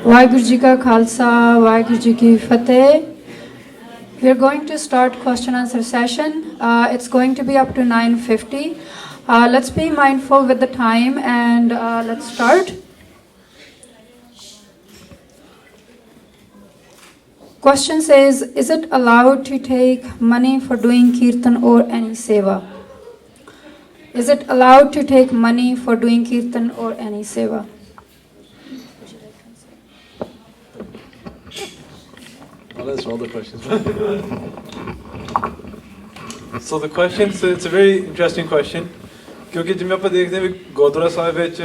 Vaheguru Ji Ka Khalsa, Vaheguru Ji Ki Fateh. We are going to start question answer session. It's going to be up to 9:50. Let's be mindful with the time and let's start. Question says, is it allowed to take money for doing kirtan or any seva? Is it allowed to take money for doing kirtan or any seva? I'll answer all the questions. So the question, so it's a very interesting question. क्योंकि जिम्मे आप देखते हैं कि गुरुद्वारा साहिब ਵਿੱਚ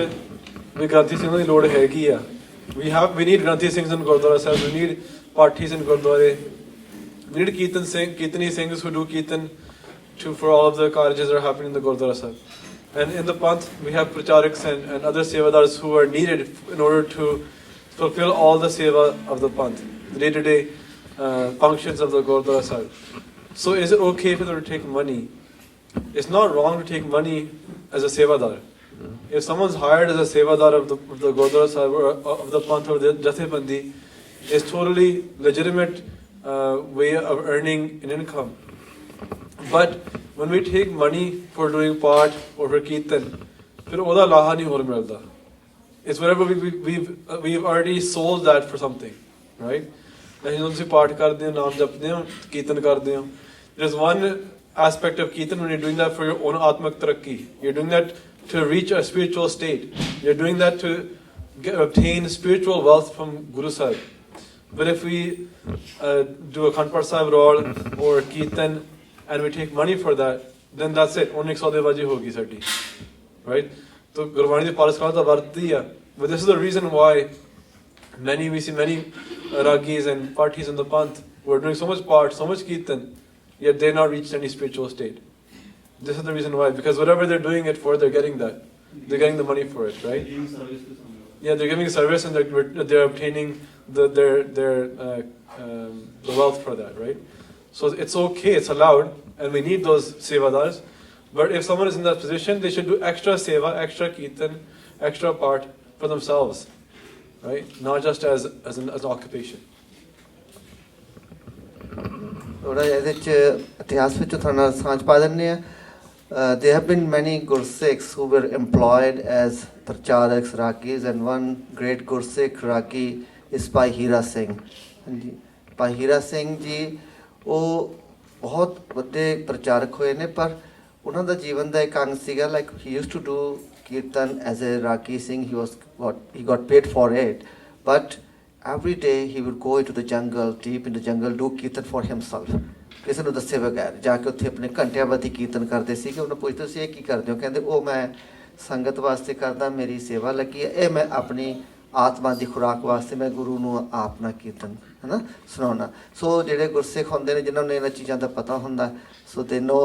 ਵੀ ਗ੍ਰੰਥੀ ਸਿੰਘਾਂ ਦੀ ਲੋੜ ਹੈਗੀ ਆ. We need ਗ੍ਰੰਥੀ ਸਿੰਘs in Gurdwara Sahib. We need ਪਾਠੀs in ਗੁਰਦੁਆਰੇ. We need kirtani singers who do kirtan for all of the carriages that are happening in the Gurdwara Sahib. And in the Panth, we have pracharaks and other sevadars who are needed in order to fulfill all the seva of the Panth, the day-to-day functions of the Gurdwara Sahib. So is it okay for them to take money? It's not wrong to take money as a sevadar. If someone's hired as a sevadar of the Gurdwara Sahib or of the Panth or the Jathebandi, it's totally legitimate way of earning an income. But when we take money for doing part or for kirtan, फिर ओदा लाहा नहीं हो मिलता. It's whenever we've already sold that for something, right? ਅਸੀਂ ਤੁਸੀਂ ਪਾਠ ਕਰਦੇ ਹੋ, ਨਾਮ ਜਪਦੇ ਹੋ, ਕੀਰਤਨ ਕਰਦੇ ਹੋ. There's one aspect of kirtan when you're doing that for your own atmak tarakki. You're doing that to reach a spiritual state. You're doing that to obtain spiritual wealth from Guru Sahib. But if we do a Khandpar Sahib role or kirtan and we take money for that, then that's it. Only saudebaji hogi sati, right? So Gurvani di paras kala ta varti hai. But this is the reason why we see many ragis and parties in the Panth who are doing so much part, so much kirtan, yet they're not reached any spiritual state. This is the reason why. Because whatever they're doing it for, they're getting that. They're getting the money for it, right? Yeah, they're giving service and they're obtaining the wealth for that, right? So it's okay, it's allowed, and we need those sevadars. But if someone is in that position, they should do extra seva, extra kirtan, extra part for themselves, right? Not just as an occupation. There have been many Gursikhs who were employed as pracharaks, ragis, and one great Gursikh ragi is Bhai Hira Singh. Bhai Hira Singh ji, ਉਹ ਬਹੁਤ ਵੱਡੇ ਪ੍ਰਚਾਰਕ ਹੋਏ ਨੇ, ਪਰ ਉਹਨਾਂ ਦਾ ਜੀਵਨ ਦਾ ਇੱਕ ਅੰਗ ਸੀਗਾ, like he used to do kirtan as a ragi singh. He got paid for it, but every day he would go into the jungle, deep in the jungle, do kirtan for himself. ਕਿਸੇ ਨੂੰ ਦੱਸੇ ਬਗੈਰ ਜਾ ਕੇ ਉੱਥੇ ਆਪਣੇ ਘੰਟਿਆਂ ਬਾਅਦ ਕੀਰਤਨ ਕਰਦੇ ਸੀਗੇ. ਉਹਨੂੰ ਪੁੱਛਦੇ ਸੀ ਇਹ ਕੀ ਕਰਦੇ ਹੋ? ਕਹਿੰਦੇ ਉਹ ਮੈਂ ਸੰਗਤ ਵਾਸਤੇ ਕਰਦਾ, ਮੇਰੀ ਸੇਵਾ ਲੱਗੀ ਹੈ, ਇਹ ਮੈਂ ਆਪਣੀ ਆਤਮਾ ਦੀ ਖੁਰਾਕ ਵਾਸਤੇ ਮੈਂ ਗੁਰੂ ਨੂੰ ਆਪਣਾ ਕੀਰਤਨ ਹੈ ਨਾ ਸੁਣਾਉਣਾ. ਸੋ ਜਿਹੜੇ ਗੁਰਸਿੱਖ ਹੁੰਦੇ ਨੇ ਜਿਨ੍ਹਾਂ ਨੂੰ ਇਹਨਾਂ ਚੀਜ਼ਾਂ ਦਾ ਪਤਾ ਹੁੰਦਾ, so they know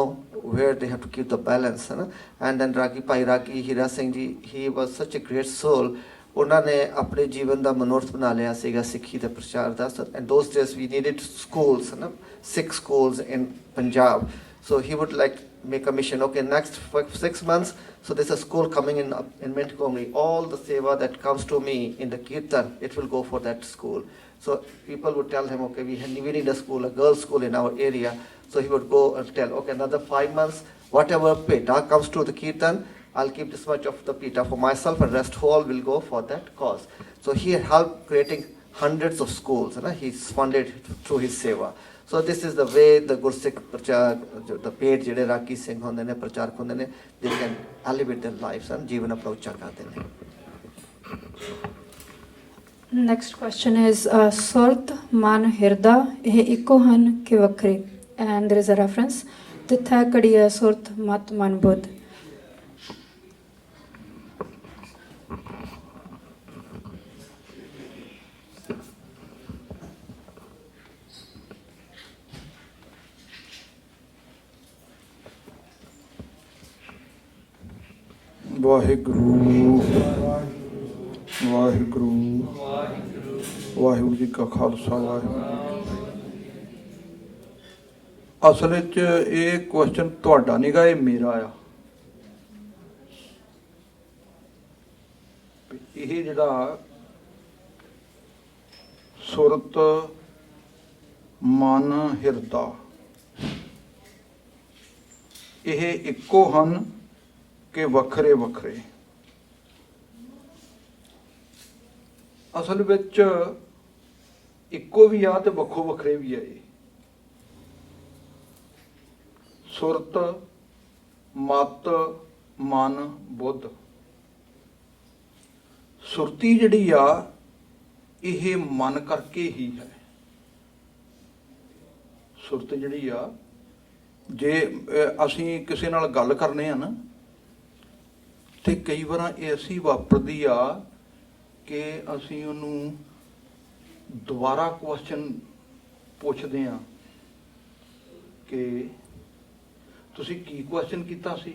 where they have to keep the balance, ਹੈ ਨਾ. And then Bhai Ragi Hira Singh ji, he was such a great soul. ਉਹਨਾਂ ਨੇ ਆਪਣੇ ਜੀਵਨ ਦਾ ਮਨੋਰਥ ਬਣਾ ਲਿਆ ਸੀਗਾ ਸਿੱਖੀ ਦੇ ਪ੍ਰਚਾਰ ਦਾ. And those days we needed schools, ਹੈ ਨਾ, 6 schools in Punjab. So he would like make a mission, okay, next 6 months, so there's a school coming in Mintkomri. All the seva that comes to me in the kirtan, it will go for that school. So people would tell him, okay, we need a school, a girls' school in our area. So he would go and tell, okay, another 5 months, whatever pita comes to the kirtan, I'll keep this much of the pita for myself and rest whole will go for that cause. So he helped creating hundreds of schools, and he's funded through his seva. So this is the way the Gursikh the paid ਜਿਹੜੇ ਰਾਗੀ ਸਿੰਘ ਹੁੰਦੇ ਨੇ, ਪ੍ਰਚਾਰਕ ਹੁੰਦੇ ਨੇ, they can elevate their lives and ਜੀਵਨ ਆਪਣਾ ਉੱਚਾ ਕਰਦੇ ਨੇ. Next question is Surat Man Hirda ਇਹ ਇੱਕੋ ਹਨ ਕਿ ਵੱਖਰੇ? And there is a reference ਤਿੱਥੈ ਘੜੀਐ ਸੁਰਤ ਮਤ ਮਨ ਬੁੱਧ. ਵਾਹਿਗੁਰੂ ਵਾਹਿਗੁਰੂ ਵਾਹਿਗੁਰੂ ਜੀ ਕਾ ਖਾਲਸਾ ਵਾਹਿਗੁਰੂ. ਅਸਲ ਵਿੱਚ ਇਹ ਕੁਐਸਚਨ ਤੁਹਾਡਾ ਨਹੀਂ ਗਾ, ਇਹ ਮੇਰਾ ਆ. ਇਹ ਜਿਹੜਾ ਸੁਰਤ ਮਨ ਹਿਰਦਾ ਇਹ ਇੱਕੋ ਹਨ ਕਿ ਵੱਖਰੇ ਵੱਖਰੇ? ਅਸਲ ਵਿੱਚ ਇੱਕੋ ਵੀ ਆ ਤੇ ਵੱਖੋ ਵੱਖਰੇ ਵੀ ਆ। ਇਹ ਸੁਰਤ ਮਤ ਮਨ ਬੁੱਧ। ਸੁਰਤੀ ਜਿਹੜੀ ਆ ਇਹ ਮਨ ਕਰਕੇ ਹੀ ਹੈ। ਸੁਰਤ ਜਿਹੜੀ ਆ ਜੇ ਅਸੀਂ ਕਿਸੇ ਨਾਲ ਗੱਲ ਕਰਨੇ ਆ ਨਾ ਤੇ ਕਈ ਵਾਰ ਇਹ ਐਸੀ ਵਾਪਰਦੀ ਆ ਕਿ ਅਸੀਂ ਉਹਨੂੰ ਦੁਬਾਰਾ ਕੁਐਸਚਨ ਪੁੱਛਦੇ ਆ ਕਿ ਤੁਸੀਂ ਕੀ ਕੁਐਸਚਨ ਕੀਤਾ ਸੀ?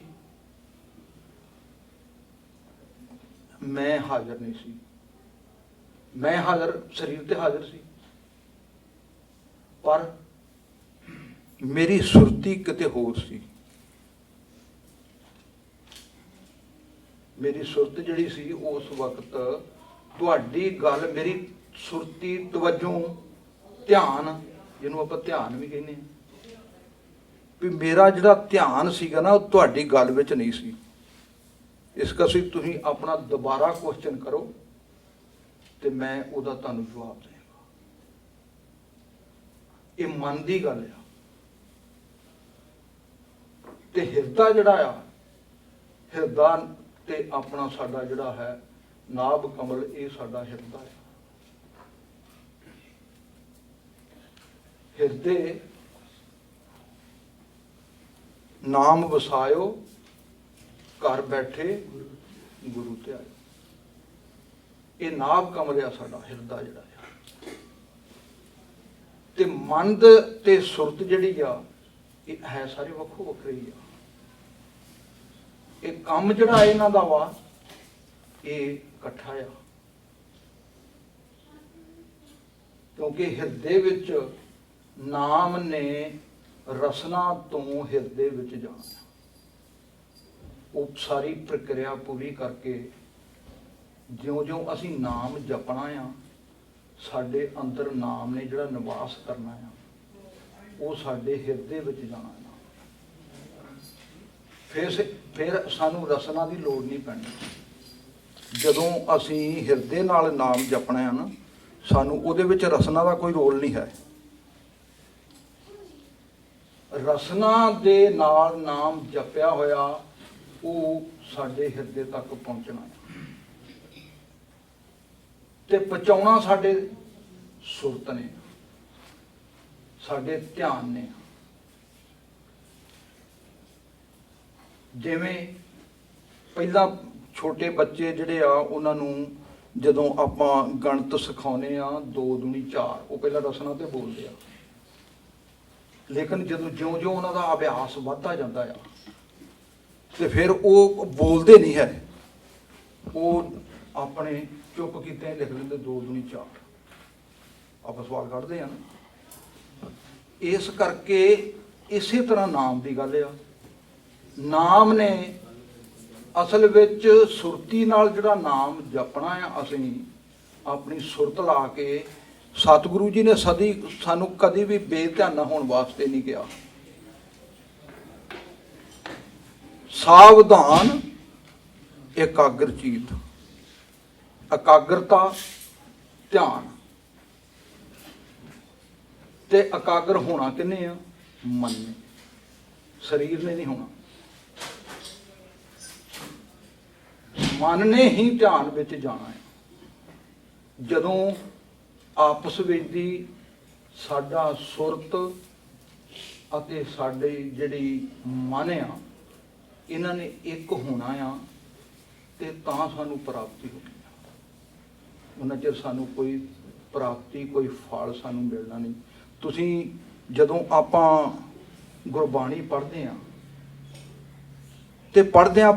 ਮੈਂ ਹਾਜ਼ਰ ਨਹੀਂ ਸੀ। ਮੈਂ ਹਾਜ਼ਰ ਸਰੀਰ ਤੇ ਹਾਜ਼ਰ ਸੀ, ਪਰ ਮੇਰੀ ਸੁਰਤੀ ਕਿਤੇ ਹੋਰ ਸੀ। ਮੇਰੀ ਸੁਰਤ ਜਿਹੜੀ ਸੀ ਉਸ ਵਕਤ ਤੁਹਾਡੀ ਗੱਲ ਮੇਰੀ ਸੁਰਤੀ ਤਵੱਜੋਂ ਧਿਆਨ, ਜਿਹਨੂੰ ਆਪਾਂ ਧਿਆਨ ਵੀ ਕਹਿੰਦੇ ਹਾਂ, ਵੀ ਮੇਰਾ ਜਿਹੜਾ ਧਿਆਨ ਸੀਗਾ ਨਾ ਉਹ ਤੁਹਾਡੀ ਗੱਲ ਵਿੱਚ ਨਹੀਂ ਸੀ। ਇਸ ਕਰਕੇ ਤੁਸੀਂ ਆਪਣਾ ਦੁਬਾਰਾ ਕੁਐਸਚਨ ਕਰੋ ਤੇ ਮੈਂ ਉਹਦਾ ਤੁਹਾਨੂੰ ਜਵਾਬ ਦੇਵਾਂਗਾ। ਇਹ ਮਨ ਦੀ ਗੱਲ ਆ। ਤੇ ਹਿਰਦਾ ਜਿਹੜਾ ਆ, ਹਿਰਦਾ ਤੇ ਆਪਣਾ ਸਾਡਾ ਜਿਹੜਾ ਹੈ ਨਾਭ ਕਮਲ, ਇਹ ਸਾਡਾ ਹਿਰਦਾ ਹੈ। ਹਿਰਦੇ ਨਾਮ ਵਸਾਇਓ, ਘਰ ਬੈਠੇ ਗੁਰੂ ਤੇ ਆਇਓ। ਇਹ ਨਾਭ ਕਮਲ ਆ ਸਾਡਾ ਹਿਰਦਾ ਜਿਹੜਾ ਆ। ਤੇ ਮਨ ਤੇ ਸੁਰਤ ਜਿਹੜੀ ਆ ਇਹ ਹੈ ਸਾਰੇ ਵੱਖੋ ਵੱਖਰੇ ਹੀ ਆ। ਇਹ ਕੰਮ ਜਿਹੜਾ ਇਹਨਾਂ ਦਾ ਵਾ ਇਹ ਇਕੱਠਾ ਆ, ਕਿਉਂਕਿ ਹਿਰਦੇ ਵਿੱਚ ਨਾਮ ਨੇ ਰਸਨਾ ਤੋਂ ਹਿਰਦੇ ਵਿੱਚ ਜਾਣਾ। ਉਹ ਸਾਰੀ ਪ੍ਰਕਿਰਿਆ ਪੂਰੀ ਕਰਕੇ ਜਿਉਂ-ਜਿਉਂ ਅਸੀਂ ਨਾਮ ਜਪਣਾ ਆ, ਸਾਡੇ ਅੰਦਰ ਨਾਮ ਨੇ ਜਿਹੜਾ ਨਿਵਾਸ ਕਰਨਾ ਆ, ਉਹ ਸਾਡੇ ਹਿਰਦੇ ਵਿੱਚ ਜਾਣਾ ਆ। ਫਿਰ ਸਾਨੂੰ ਰਸਨਾ ਦੀ ਲੋੜ ਨਹੀਂ ਪੈਣੀ। ਜਦੋਂ ਅਸੀਂ ਹਿਰਦੇ ਨਾਲ ਨਾਮ ਜਪਣਾ ਆ ਨਾ, ਸਾਨੂੰ ਉਹਦੇ ਵਿੱਚ ਰਸਨਾ ਦਾ ਕੋਈ ਰੋਲ ਨਹੀਂ ਹੈ। ਰਸਨਾ ਦੇ ਨਾਲ ਨਾਮ ਜਪਿਆ ਹੋਇਆ ਉਹ ਸਾਡੇ ਹਿਰਦੇ ਤੱਕ ਪਹੁੰਚਣਾ ਹੈ ਤੇ ਪਹੁੰਚਾਉਣਾ ਸਾਡੇ ਸੁਰਤ ਨੇ, ਸਾਡੇ ਧਿਆਨ ਨੇ। ਜਿਵੇਂ ਪਹਿਲਾਂ ਛੋਟੇ ਬੱਚੇ ਜਿਹੜੇ ਆ ਉਹਨਾਂ ਨੂੰ ਜਦੋਂ ਆਪਾਂ ਗਣਿਤ ਸਿਖਾਉਂਦੇ ਆ 2 ਦੂਣੀ 4, ਉਹ ਪਹਿਲਾਂ ਰਸਨਾ ਤੇ ਬੋਲਦੇ ਆ, ਲੇਕਿਨ ਜਦੋਂ ਜਿਉਂ-ਜਿਉਂ ਉਹਨਾਂ ਦਾ ਅਭਿਆਸ ਵੱਧਦਾ ਜਾਂਦਾ ਆ ਤੇ ਫਿਰ ਉਹ ਬੋਲਦੇ ਨਹੀਂ ਹੈ, ਉਹ ਆਪਣੇ ਚੁੱਪ ਕੀਤੇ ਲਿਖ ਲੈਂਦੇ 2 ਦੂਣੀ 4। ਆਪਾਂ ਸਵਾਲ ਕੱਢਦੇ ਆ ਨਾ। ਇਸ ਕਰਕੇ ਇਸੇ ਤਰ੍ਹਾਂ ਨਾਮ ਦੀ ਗੱਲ ਆ। ਨਾਮ ਨੇ ਅਸਲ ਵਿੱਚ ਸੁਰਤੀ ਨਾਲ ਜਿਹੜਾ ਨਾਮ ਜਪਣਾ ਆ, ਅਸੀਂ ਆਪਣੀ ਸੁਰਤ ਲਾ ਕੇ, ਸਤਿਗੁਰੂ ਜੀ ਨੇ ਸਾਨੂੰ ਕਦੀ ਵੀ ਬੇਧਿਆਨ ਹੋਣ ਵਾਸਤੇ ਨਹੀਂ ਕਿਹਾ। ਸਾਵਧਾਨ ਇਕਾਗਰ ਚੀਤ, ਇਕਾਗਰਤਾ ਧਿਆਨ। ਤੇ ਇਕਾਗਰ ਹੋਣਾ ਕਿੰਨੇ ਆ? ਮਨ ਨੇ, ਸਰੀਰ ਨੇ ਨਹੀਂ ਹੋਣਾ। ਮਨ ਨੇ ਹੀ ਧਿਆਨ ਵਿੱਚ ਜਾਣਾ ਹੈ। ਜਦੋਂ ਆਪਸ ਵਿੱਚ ਦੀ ਸਾਡਾ ਸੁਰਤ ਅਤੇ ਸਾਡੀ ਜਿਹੜੀ ਮਨ ਆ, ਇਹਨਾਂ ਨੇ ਇੱਕ ਹੋਣਾ ਆ ਤੇ ਤਾਂ ਸਾਨੂੰ ਪ੍ਰਾਪਤੀ ਹੋਣੀ ਆ। ਉਹਨਾਂ ਚਿਰ ਸਾਨੂੰ ਕੋਈ ਪ੍ਰਾਪਤੀ, ਕੋਈ ਫਲ ਸਾਨੂੰ ਮਿਲਣਾ ਨਹੀਂ। ਤੁਸੀਂ ਜਦੋਂ ਆਪਾਂ ਗੁਰਬਾਣੀ ਪੜ੍ਹਦੇ ਆ ਤੇ ਪੜ੍ਹਦਿਆਂ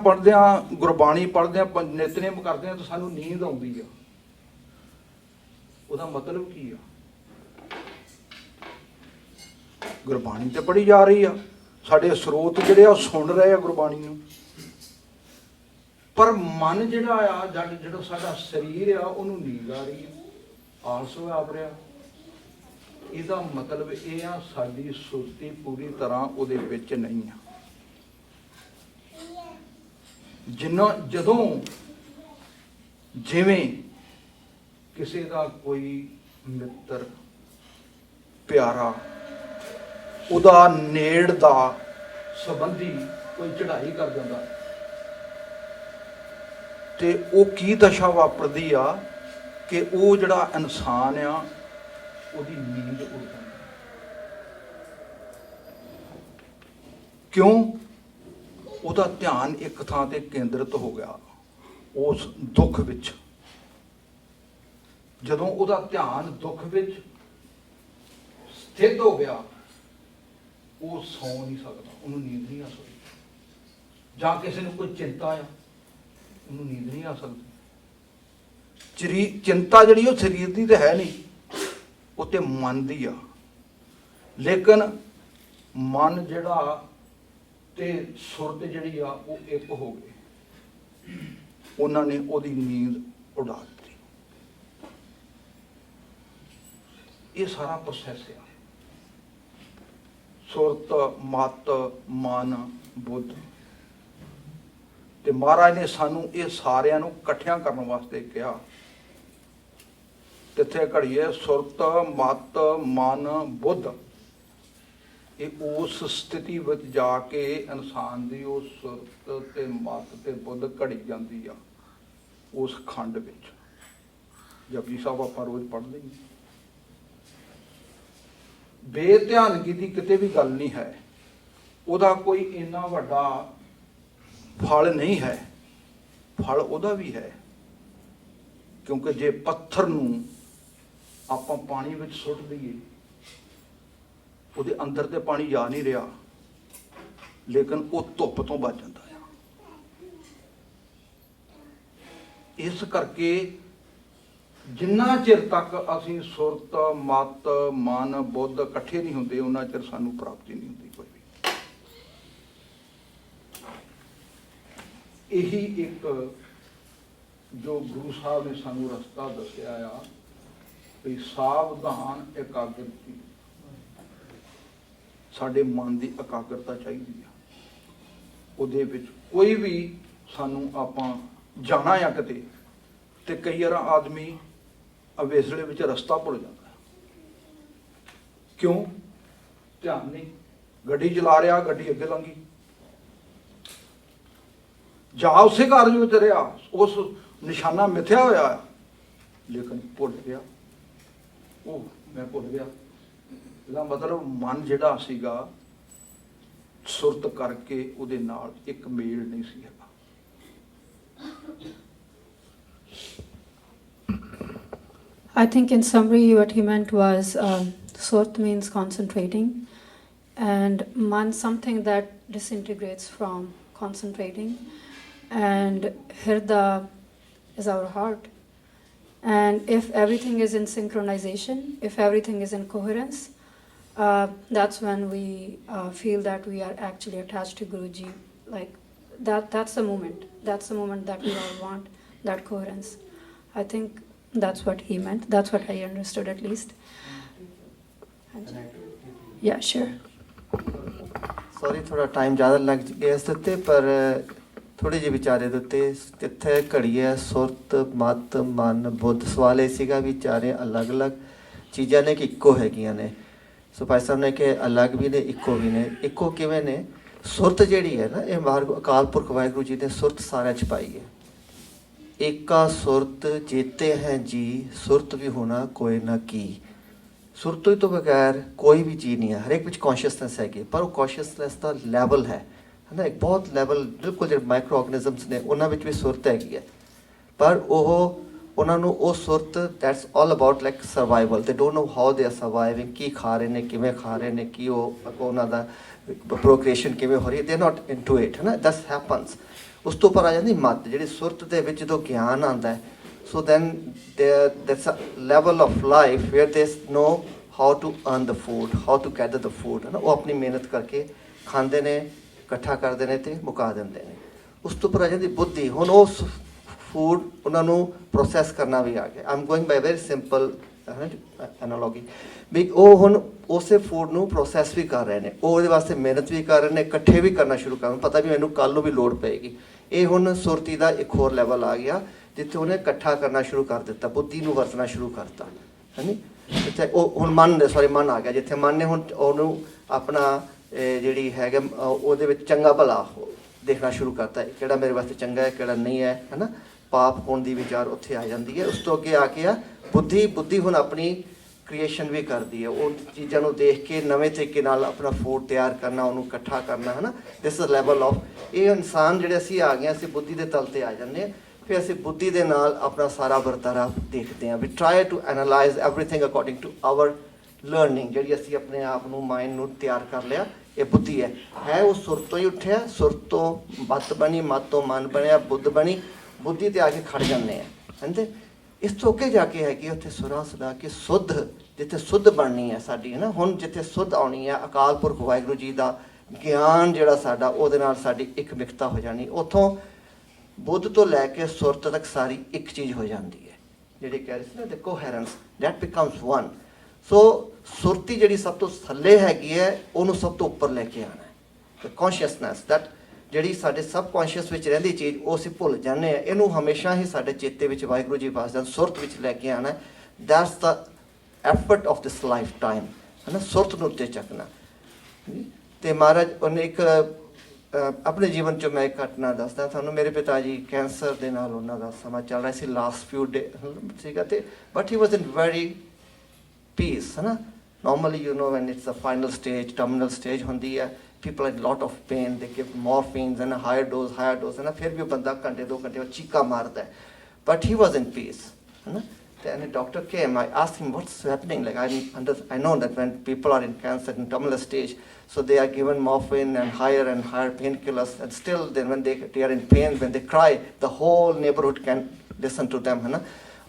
ਗੁਰਬਾਣੀ ਪੜ੍ਹਦਿਆਂ ਨਿਤਨੇਮ ਕਰਦੇ ਆ ਤਾਂ ਸਾਨੂੰ ਨੀਂਦ ਆਉਂਦੀ ਆ। ਉਹਦਾ ਮਤਲਬ ਕੀ ਆ? ਗੁਰਬਾਣੀ ਤੇ ਪੜ੍ਹੀ ਜਾ ਰਹੀ ਆ, ਸਾਡੇ ਸਰੋਤ ਜਿਹੜੇ ਆ ਉਹ ਸੁਣ ਰਹੇ ਆ ਗੁਰਬਾਣੀ ਨੂੰ, ਪਰ ਮਨ ਜਿਹੜਾ ਆ, ਜਿਹੜਾ ਸਾਡਾ ਸਰੀਰ ਆ, ਉਹਨੂੰ ਨੀਂਦ ਆ ਰਹੀ ਆ, ਆਲਸ ਆਪ ਰਿਹਾ। ਇਹਦਾ ਮਤਲਬ ਇਹ ਆ ਸਾਡੀ ਸੁਰਤੀ ਪੂਰੀ ਤਰ੍ਹਾਂ ਉਹਦੇ ਵਿੱਚ ਨਹੀਂ ਆ। ਜਦੋਂ ਜਿਵੇਂ ਕਿਸੇ ਦਾ ਕੋਈ ਮਿੱਤਰ ਪਿਆਰਾ, ਉਹਦਾ ਨੇੜ ਦਾ ਸੰਬੰਧੀ ਕੋਈ ਚੜ੍ਹਾਈ ਕਰ ਜਾਂਦਾ ਤੇ ਉਹ ਕੀ ਦਸ਼ਾ ਵਾਪਰਦੀ ਆ ਕਿ ਉਹ ਜਿਹੜਾ ਇਨਸਾਨ ਆ ਉਹਦੀ ਨੀਂਦ ਉੱਡ ਜਾਂਦੀ। ਕਿਉਂ? ਉਹਦਾ ਧਿਆਨ ਇੱਕ ਥਾਂ ਤੇ ਕੇਂਦਰਿਤ ਹੋ ਗਿਆ ਉਸ ਦੁੱਖ ਵਿੱਚ। ਜਦੋਂ ਉਹਦਾ ਧਿਆਨ ਦੁੱਖ ਵਿੱਚ ਸਥਿਤ ਹੋ ਗਿਆ, ਉਹ ਸੌਂ ਨਹੀਂ ਸਕਦਾ, ਉਹਨੂੰ ਨੀਂਦ ਨਹੀਂ ਆ ਸਕਦੀ। ਜਾਂ ਕਿਸੇ ਨੂੰ ਕੋਈ ਚਿੰਤਾ ਆ, ਉਹਨੂੰ ਨੀਂਦ ਨਹੀਂ ਆ ਸਕਦੀ। ਚਿੰਤਾ ਜਿਹੜੀ ਉਹ ਸਰੀਰ ਦੀ ਤਾਂ ਹੈ ਨਹੀਂ, ਉਹ ਤੇ ਮਨ ਦੀ ਆ। ਲੇਕਿਨ ਮਨ ਜਿਹੜਾ ਤੇ ਸੁਰਤ ਜਿਹੜੀ ਆ ਉਹ ਇੱਕ ਹੋ ਗਏ, ਉਹਨਾਂ ਨੇ ਉਹਦੀ ਨੀਂਦ ਉਡਾ ਦਿੱਤੀ। ਇਹ ਸਾਰਾ ਪ੍ਰੋਸੈਸ ਆ। ਸੁਰਤ, ਮਤ, ਮਨ, ਬੁੱਧ, ਤੇ ਮਹਾਰਾਜ ਨੇ ਸਾਨੂੰ ਇਹ ਸਾਰਿਆਂ ਨੂੰ ਇਕੱਠਿਆਂ ਕਰਨ ਵਾਸਤੇ ਕਿਹਾ। ਤਿੱਥੇ ਘੜੀਏ ਸੁਰਤ, ਮਤ, ਮਨ, ਬੁੱਧ, ਇਹ ਉਸ ਸਥਿਤੀ ਵਿੱਚ ਜਾ ਕੇ ਇਨਸਾਨ ਦੀ ਉਹ ਸੁਰਤ ਤੇ ਮਤ ਤੇ ਬੁੱਧ ਘੜੀ ਜਾਂਦੀ ਆ ਉਸ ਖੰਡ ਵਿੱਚ। ਜਪਜੀ ਸਾਹਿਬ ਆਪਾਂ ਰੋਜ਼ ਪੜ੍ਹਦੇ ਹੀ। ਬੇਧਿਆਨਗੀ ਦੀ ਕਿਤੇ ਵੀ ਗੱਲ ਨਹੀਂ ਹੈ, ਉਹਦਾ ਕੋਈ ਇੰਨਾ ਵੱਡਾ ਫਲ ਨਹੀਂ ਹੈ। ਫਲ ਉਹਦਾ ਵੀ ਹੈ, ਕਿਉਂਕਿ ਜੇ ਪੱਥਰ ਨੂੰ ਆਪਾਂ ਪਾਣੀ ਵਿੱਚ ਸੁੱਟ ਦਈਏ, ਉਹਦੇ ਅੰਦਰ ਤੇ ਪਾਣੀ ਜਾ ਨਹੀਂ ਰਿਹਾ, ਲੇਕਿਨ ਉਹ ਧੁੱਪ ਤੋਂ ਬਚ ਜਾਂਦਾ ਹੈ। ਇਸ ਕਰਕੇ ਜਿੰਨਾ ਚਿਰ ਤੱਕ ਅਸੀਂ ਸੁਰਤ, ਮਤ, ਮਨ, ਬੁੱਧ ਇਕੱਠੇ ਨਹੀਂ ਹੁੰਦੇ, ਉਹਨਾਂ ਚਿਰ ਸਾਨੂੰ ਪ੍ਰਾਪਤੀ ਨਹੀਂ ਹੁੰਦੀ ਕੋਈ ਵੀ। ਇਹੀ ਇੱਕ ਜੋ ਗੁਰੂ ਸਾਹਿਬ ਨੇ ਸਾਨੂੰ ਰਸਤਾ ਦੱਸਿਆ ਆ ਵੀ ਸਾਵਧਾਨ ਇਕਾਗਰਤੀ। ਸਾਡੇ ਮਨ ਦੀ ਇਕਾਗਰਤਾ ਚਾਹੀਦੀ ਆ। ਉਹਦੇ ਵਿੱਚ ਕੋਈ ਵੀ ਸਾਨੂੰ ਆਪਾਂ ਜਾਣਾ ਆ ਕਿਤੇ, ਤੇ ਕਈ ਵਾਰ ਆਦਮੀ ਅਵੇਸਲੇ ਵਿੱਚ ਰਸਤਾ ਭੁੱਲ ਜਾਂਦਾ। ਕਿਉਂ? ਧਿਆਨ ਨਹੀਂ। ਗੱਡੀ ਚਲਾ ਰਿਹਾ, ਗੱਡੀ ਅੱਗੇ ਲੰਘੀ, ਜਾਂ ਉਸੇ ਕਾਰਜ ਵਿੱਚ ਰਿਹਾ, ਉਸ ਨਿਸ਼ਾਨਾ ਮਿਥਿਆ ਹੋਇਆ, ਲੇਕਿਨ ਭੁੱਲ ਗਿਆ। ਉਹ ਮੈਂ ਭੁੱਲ ਗਿਆ। ਇਹਦਾ ਮਤਲਬ ਮਨ ਜਿਹੜਾ ਸੀਗਾ ਸੁਰਤ ਕਰਕੇ ਉਹਦੇ ਨਾਲ ਇੱਕ ਮੇਲ ਨਹੀਂ ਸੀ ਹੈਗਾ। I think in summary what he meant was sort means concentrating, and man something that disintegrates from concentrating, and hirda is our heart. And if everything is in synchronization, if everything is in coherence, that's when we feel that we are actually attached to Guruji. Like that's the moment. That's the moment that we all want, that coherence. I think that's what he meant. That's what I understood at least. Yeah, sure. Sorry ਥੋੜਾ time ਜ਼ਿਆਦਾ ਲੱਗ ਗਿਆ ਇਸ ਉੱਤੇ, ਪਰ ਥੋੜ੍ਹੇ ਜਿਹੇ ਵਿਚਾਰੇ ਦੇ ਉੱਤੇ। ਕਿੱਥੇ ਘੜੀਏ ਸੁਰਤ, ਮਤ, ਮਨ, ਬੁੱਧ। ਸਵਾਲ ਇਹ ਸੀਗਾ ਵੀ ਚਾਰੇ ਅਲੱਗ-ਅਲੱਗ ਚੀਜ਼ਾਂ ਨੇ ਕਿ ਇੱਕੋ ਹੈਗੀਆਂ ਨੇ? ਸੋ ਭਾਈ ਸਾਹਿਬ ਨੇ ਕਿ ਅਲੱਗ ਵੀ ਨੇ, ਇੱਕੋ ਵੀ ਨੇ। ਇੱਕੋ ਕਿਵੇਂ ਨੇ? ਸੁਰਤ ਜਿਹੜੀ ਹੈ ਨਾ, ਇਹ ਮਾਰਗ ਅਕਾਲ ਪੁਰਖ ਵਾਹਿਗੁਰੂ ਜੀ ਨੇ ਸੁਰਤ ਸਾਰਿਆਂ 'ਚ ਪਾਈ ਹੈ। ਏਕਾ ਸੁਰਤ ਚੇਤੇ ਹੈ ਜੀ, ਸੁਰਤ ਵੀ ਹੋਣਾ ਕੋਈ ਨਾ ਕੀ। ਸੁਰਤ ਤੋਂ ਬਗੈਰ ਕੋਈ ਵੀ ਚੀਜ਼ ਨਹੀਂ ਹੈ। ਹਰੇਕ ਵਿੱਚ ਕੌਨਸ਼ੀਅਸਨੈਸ ਹੈਗੀ, ਪਰ ਉਹ ਕੌਨਸ਼ੀਅਸਨੈਸ ਦਾ ਲੈਵਲ ਹੈ ਨਾ, ਇੱਕ ਬਹੁਤ ਲੈਵਲ। ਬਿਲਕੁਲ ਜਿਹੜੇ ਮਾਈਕਰੋ ਆਰਗੈਨਿਜ਼ਮਸ ਨੇ ਉਹਨਾਂ ਵਿੱਚ ਵੀ ਸੁਰਤ ਹੈਗੀ ਹੈ, ਪਰ ਉਹਨਾਂ ਨੂੰ ਉਹ ਸੁਰਤ that's all about like survival. They don't know how they are surviving, ਕੀ ਖਾ ਰਹੇ ਨੇ, ਕਿਵੇਂ ਖਾ ਰਹੇ ਨੇ, ਕੀ ਉਹਨਾਂ ਦਾ ਪ੍ਰੋਕ੍ਰੀਏਸ਼ਨ ਕਿਵੇਂ ਹੋ ਰਹੀ ਹੈ। ਦੇ ਨਾਟ ਇਨਟੂ ਇਟ, ਹੈ ਨਾ, ਦਸ ਹੈਪਨਸ। ਉਸ ਤੋਂ ਉੱਪਰ ਆ ਜਾਂਦੀ ਮੱਤ, ਜਿਹੜੀ ਸੁਰਤ ਦੇ ਵਿੱਚ ਜਦੋਂ ਗਿਆਨ ਆਉਂਦਾ ਹੈ, so then that's a level of life where they know how to earn the food, how to gather the food, ਹੈ ਨਾ। ਉਹ ਆਪਣੀ ਮਿਹਨਤ ਕਰਕੇ ਖਾਂਦੇ ਨੇ, ਇਕੱਠਾ ਕਰਦੇ ਨੇ ਅਤੇ ਮੁਕਾ ਦਿੰਦੇ ਨੇ। ਉਸ ਤੋਂ ਉੱਪਰ ਆ ਜਾਂਦੀ ਬੁੱਧੀ। ਹੁਣ ਉਸ ਫੂਡ ਉਹਨਾਂ ਨੂੰ ਪ੍ਰੋਸੈਸ ਕਰਨਾ ਵੀ ਆ ਗਿਆ। I am going by very simple analogy ਵੀ ਉਹ ਹੁਣ ਉਸੇ ਫੂਡ ਨੂੰ ਪ੍ਰੋਸੈਸ ਵੀ ਕਰ ਰਹੇ ਨੇ, ਉਹ ਉਹਦੇ ਵਾਸਤੇ ਮਿਹਨਤ ਵੀ ਕਰ ਰਹੇ ਨੇ, ਇਕੱਠੇ ਵੀ ਕਰਨਾ ਸ਼ੁਰੂ ਕਰਨ, ਪਤਾ ਵੀ ਮੈਨੂੰ ਕੱਲ੍ਹ ਨੂੰ ਵੀ ਲੋੜ ਪਏਗੀ। ਇਹ ਹੁਣ ਸੁਰਤੀ ਦਾ ਇੱਕ ਹੋਰ ਲੈਵਲ ਆ ਗਿਆ ਜਿੱਥੇ ਉਹਨੇ ਇਕੱਠਾ ਕਰਨਾ ਸ਼ੁਰੂ ਕਰ ਦਿੱਤਾ, ਬੁੱਧੀ ਨੂੰ ਵਰਤਣਾ ਸ਼ੁਰੂ ਕਰਤਾ, ਹੈ ਨੀ। ਜਿੱਥੇ ਉਹ ਹੁਣ ਮਨ ਆ ਗਿਆ, ਜਿੱਥੇ ਮਨ ਨੇ ਹੁਣ ਉਹਨੂੰ ਆਪਣਾ ਜਿਹੜੀ ਹੈਗਾ ਉਹਦੇ ਵਿੱਚ ਚੰਗਾ ਭਲਾ ਦੇਖਣਾ ਸ਼ੁਰੂ ਕਰਤਾ, ਕਿਹੜਾ ਮੇਰੇ ਵਾਸਤੇ ਚੰਗਾ ਹੈ ਕਿਹੜਾ ਨਹੀਂ ਹੈ, ਹੈ ਨਾ। ਪਾਪ ਹੋਣ ਦੀ ਵਿਚਾਰ ਉੱਥੇ ਆ ਜਾਂਦੀ ਹੈ। ਉਸ ਤੋਂ ਅੱਗੇ ਆ ਕੇ ਆ ਬੁੱਧੀ ਹੁਣ ਆਪਣੀ ਕ੍ਰੀਏਸ਼ਨ ਵੀ ਕਰਦੀ ਹੈ, ਉਹ ਚੀਜ਼ਾਂ ਨੂੰ ਦੇਖ ਕੇ ਨਵੇਂ ਤਰੀਕੇ ਨਾਲ ਆਪਣਾ ਫੂਡ ਤਿਆਰ ਕਰਨਾ, ਉਹਨੂੰ ਇਕੱਠਾ ਕਰਨਾ, ਹੈ ਨਾ। ਦਿਸ ਇਜ਼ ਲੈਵਲ ਆਫ ਇਹ ਇਨਸਾਨ ਜਿਹੜੇ ਅਸੀਂ ਆ ਗਏ, ਅਸੀਂ ਬੁੱਧੀ ਦੇ ਤਲ 'ਤੇ ਆ ਜਾਂਦੇ ਹਾਂ। ਫਿਰ ਅਸੀਂ ਬੁੱਧੀ ਦੇ ਨਾਲ ਆਪਣਾ ਸਾਰਾ ਵਰਤਾਰਾ ਦੇਖਦੇ ਹਾਂ। We try to analyse everything according to our learning, ਜਿਹੜੀ ਅਸੀਂ ਆਪਣੇ ਆਪ ਨੂੰ ਮਾਈਂਡ ਨੂੰ ਤਿਆਰ ਕਰ ਲਿਆ, ਇਹ ਬੁੱਧੀ ਹੈ ਉਹ ਸੁਰ ਤੋਂ ਹੀ ਉੱਠਿਆ, ਸੁਰ ਤੋਂ ਮੱਤ ਬਣੀ, ਮੱਤ ਤੋਂ ਮਨ ਬਣਿਆ, ਬੁੱਧ ਬਣੀ, ਬੁੱਧੀ 'ਤੇ ਆ ਕੇ ਖੜ ਜਾਂਦੇ ਆ, ਕਹਿੰਦੇ। ਇਸ ਤੋਂ ਅੱਗੇ ਜਾ ਕੇ ਹੈਗੀ ਉੱਥੇ ਸੁਰਾਂ ਸਦਾ ਕੇ ਸੁੱਧ, ਜਿੱਥੇ ਸੁੱਧ ਬਣਨੀ ਹੈ ਸਾਡੀ, ਹੈ ਨਾ। ਹੁਣ ਜਿੱਥੇ ਸੁੱਧ ਆਉਣੀ ਹੈ, ਅਕਾਲ ਪੁਰਖ ਵਾਹਿਗੁਰੂ ਜੀ ਦਾ ਗਿਆਨ ਜਿਹੜਾ ਸਾਡਾ, ਉਹਦੇ ਨਾਲ ਸਾਡੀ ਇੱਕ ਮਿਕਤਾ ਹੋ ਜਾਣੀ। ਉੱਥੋਂ ਬੁੱਧ ਤੋਂ ਲੈ ਕੇ ਸੁਰਤ ਤੱਕ ਸਾਰੀ ਇੱਕ ਚੀਜ਼ ਹੋ ਜਾਂਦੀ ਹੈ, ਜਿਹੜੀ ਕਹਿ ਰਹੇ ਸੀ ਨਾ ਦ ਕੋਹੈਰੈਂਸ, ਦੈਟ ਬਿਕਮਸ ਵਨ। ਸੋ ਸੁਰਤੀ ਜਿਹੜੀ ਸਭ ਤੋਂ ਥੱਲੇ ਹੈਗੀ ਹੈ, ਉਹਨੂੰ ਸਭ ਤੋਂ ਉੱਪਰ ਲੈ ਕੇ ਆਉਣਾ ਹੈ। ਕੌਨਸ਼ੀਅਸਨੈਸ ਦੈਟ ਜਿਹੜੀ ਸਾਡੇ ਸਬ ਕੌਨਸ਼ੀਅਸ ਵਿੱਚ ਰਹਿੰਦੀ ਚੀਜ਼, ਉਹ ਅਸੀਂ ਭੁੱਲ ਜਾਂਦੇ ਹਾਂ, ਇਹਨੂੰ ਹਮੇਸ਼ਾ ਹੀ ਸਾਡੇ ਚੇਤੇ ਵਿੱਚ ਵਾਹਿਗੁਰੂ ਜੀ ਪਾਸ ਸੁਰਤ ਵਿੱਚ ਲੈ ਕੇ ਆਉਣਾ। That's the effort of this life time, ਹੈ ਨਾ। ਸੁਰਤ ਨੂੰ ਉੱਤੇ ਚੱਕਣਾ। ਅਤੇ ਮਹਾਰਾਜ ਉਹਨੇ ਇੱਕ ਆਪਣੇ ਜੀਵਨ 'ਚੋਂ ਮੈਂ ਇੱਕ ਘਟਨਾ ਦੱਸਦਾ ਤੁਹਾਨੂੰ। ਮੇਰੇ ਪਿਤਾ ਜੀ ਕੈਂਸਰ ਦੇ ਨਾਲ ਉਹਨਾਂ ਦਾ ਸਮਾਂ ਚੱਲ ਰਿਹਾ ਸੀ, ਲਾਸਟ ਫਿਊ ਡੇ ਸੀਗਾ, ਅਤੇ but he was in very peace, ਹੈ ਨਾ। Normally you know when it's a final stage, terminal stage ਹੁੰਦੀ ਹੈ, people in lot of pain, they give morphines and a higher dose, है ना। फिर भी बंदा घंटे 2 घंटे और चीका मारता है, but he was in peace, है ना। Then a doctor came, I asked him what's happening, like I know that when people are in cancer in terminal stage, so they are given morphine and higher painkillers, and still then when they are in pain, when they cry, the whole neighborhood can listen to them, है ना।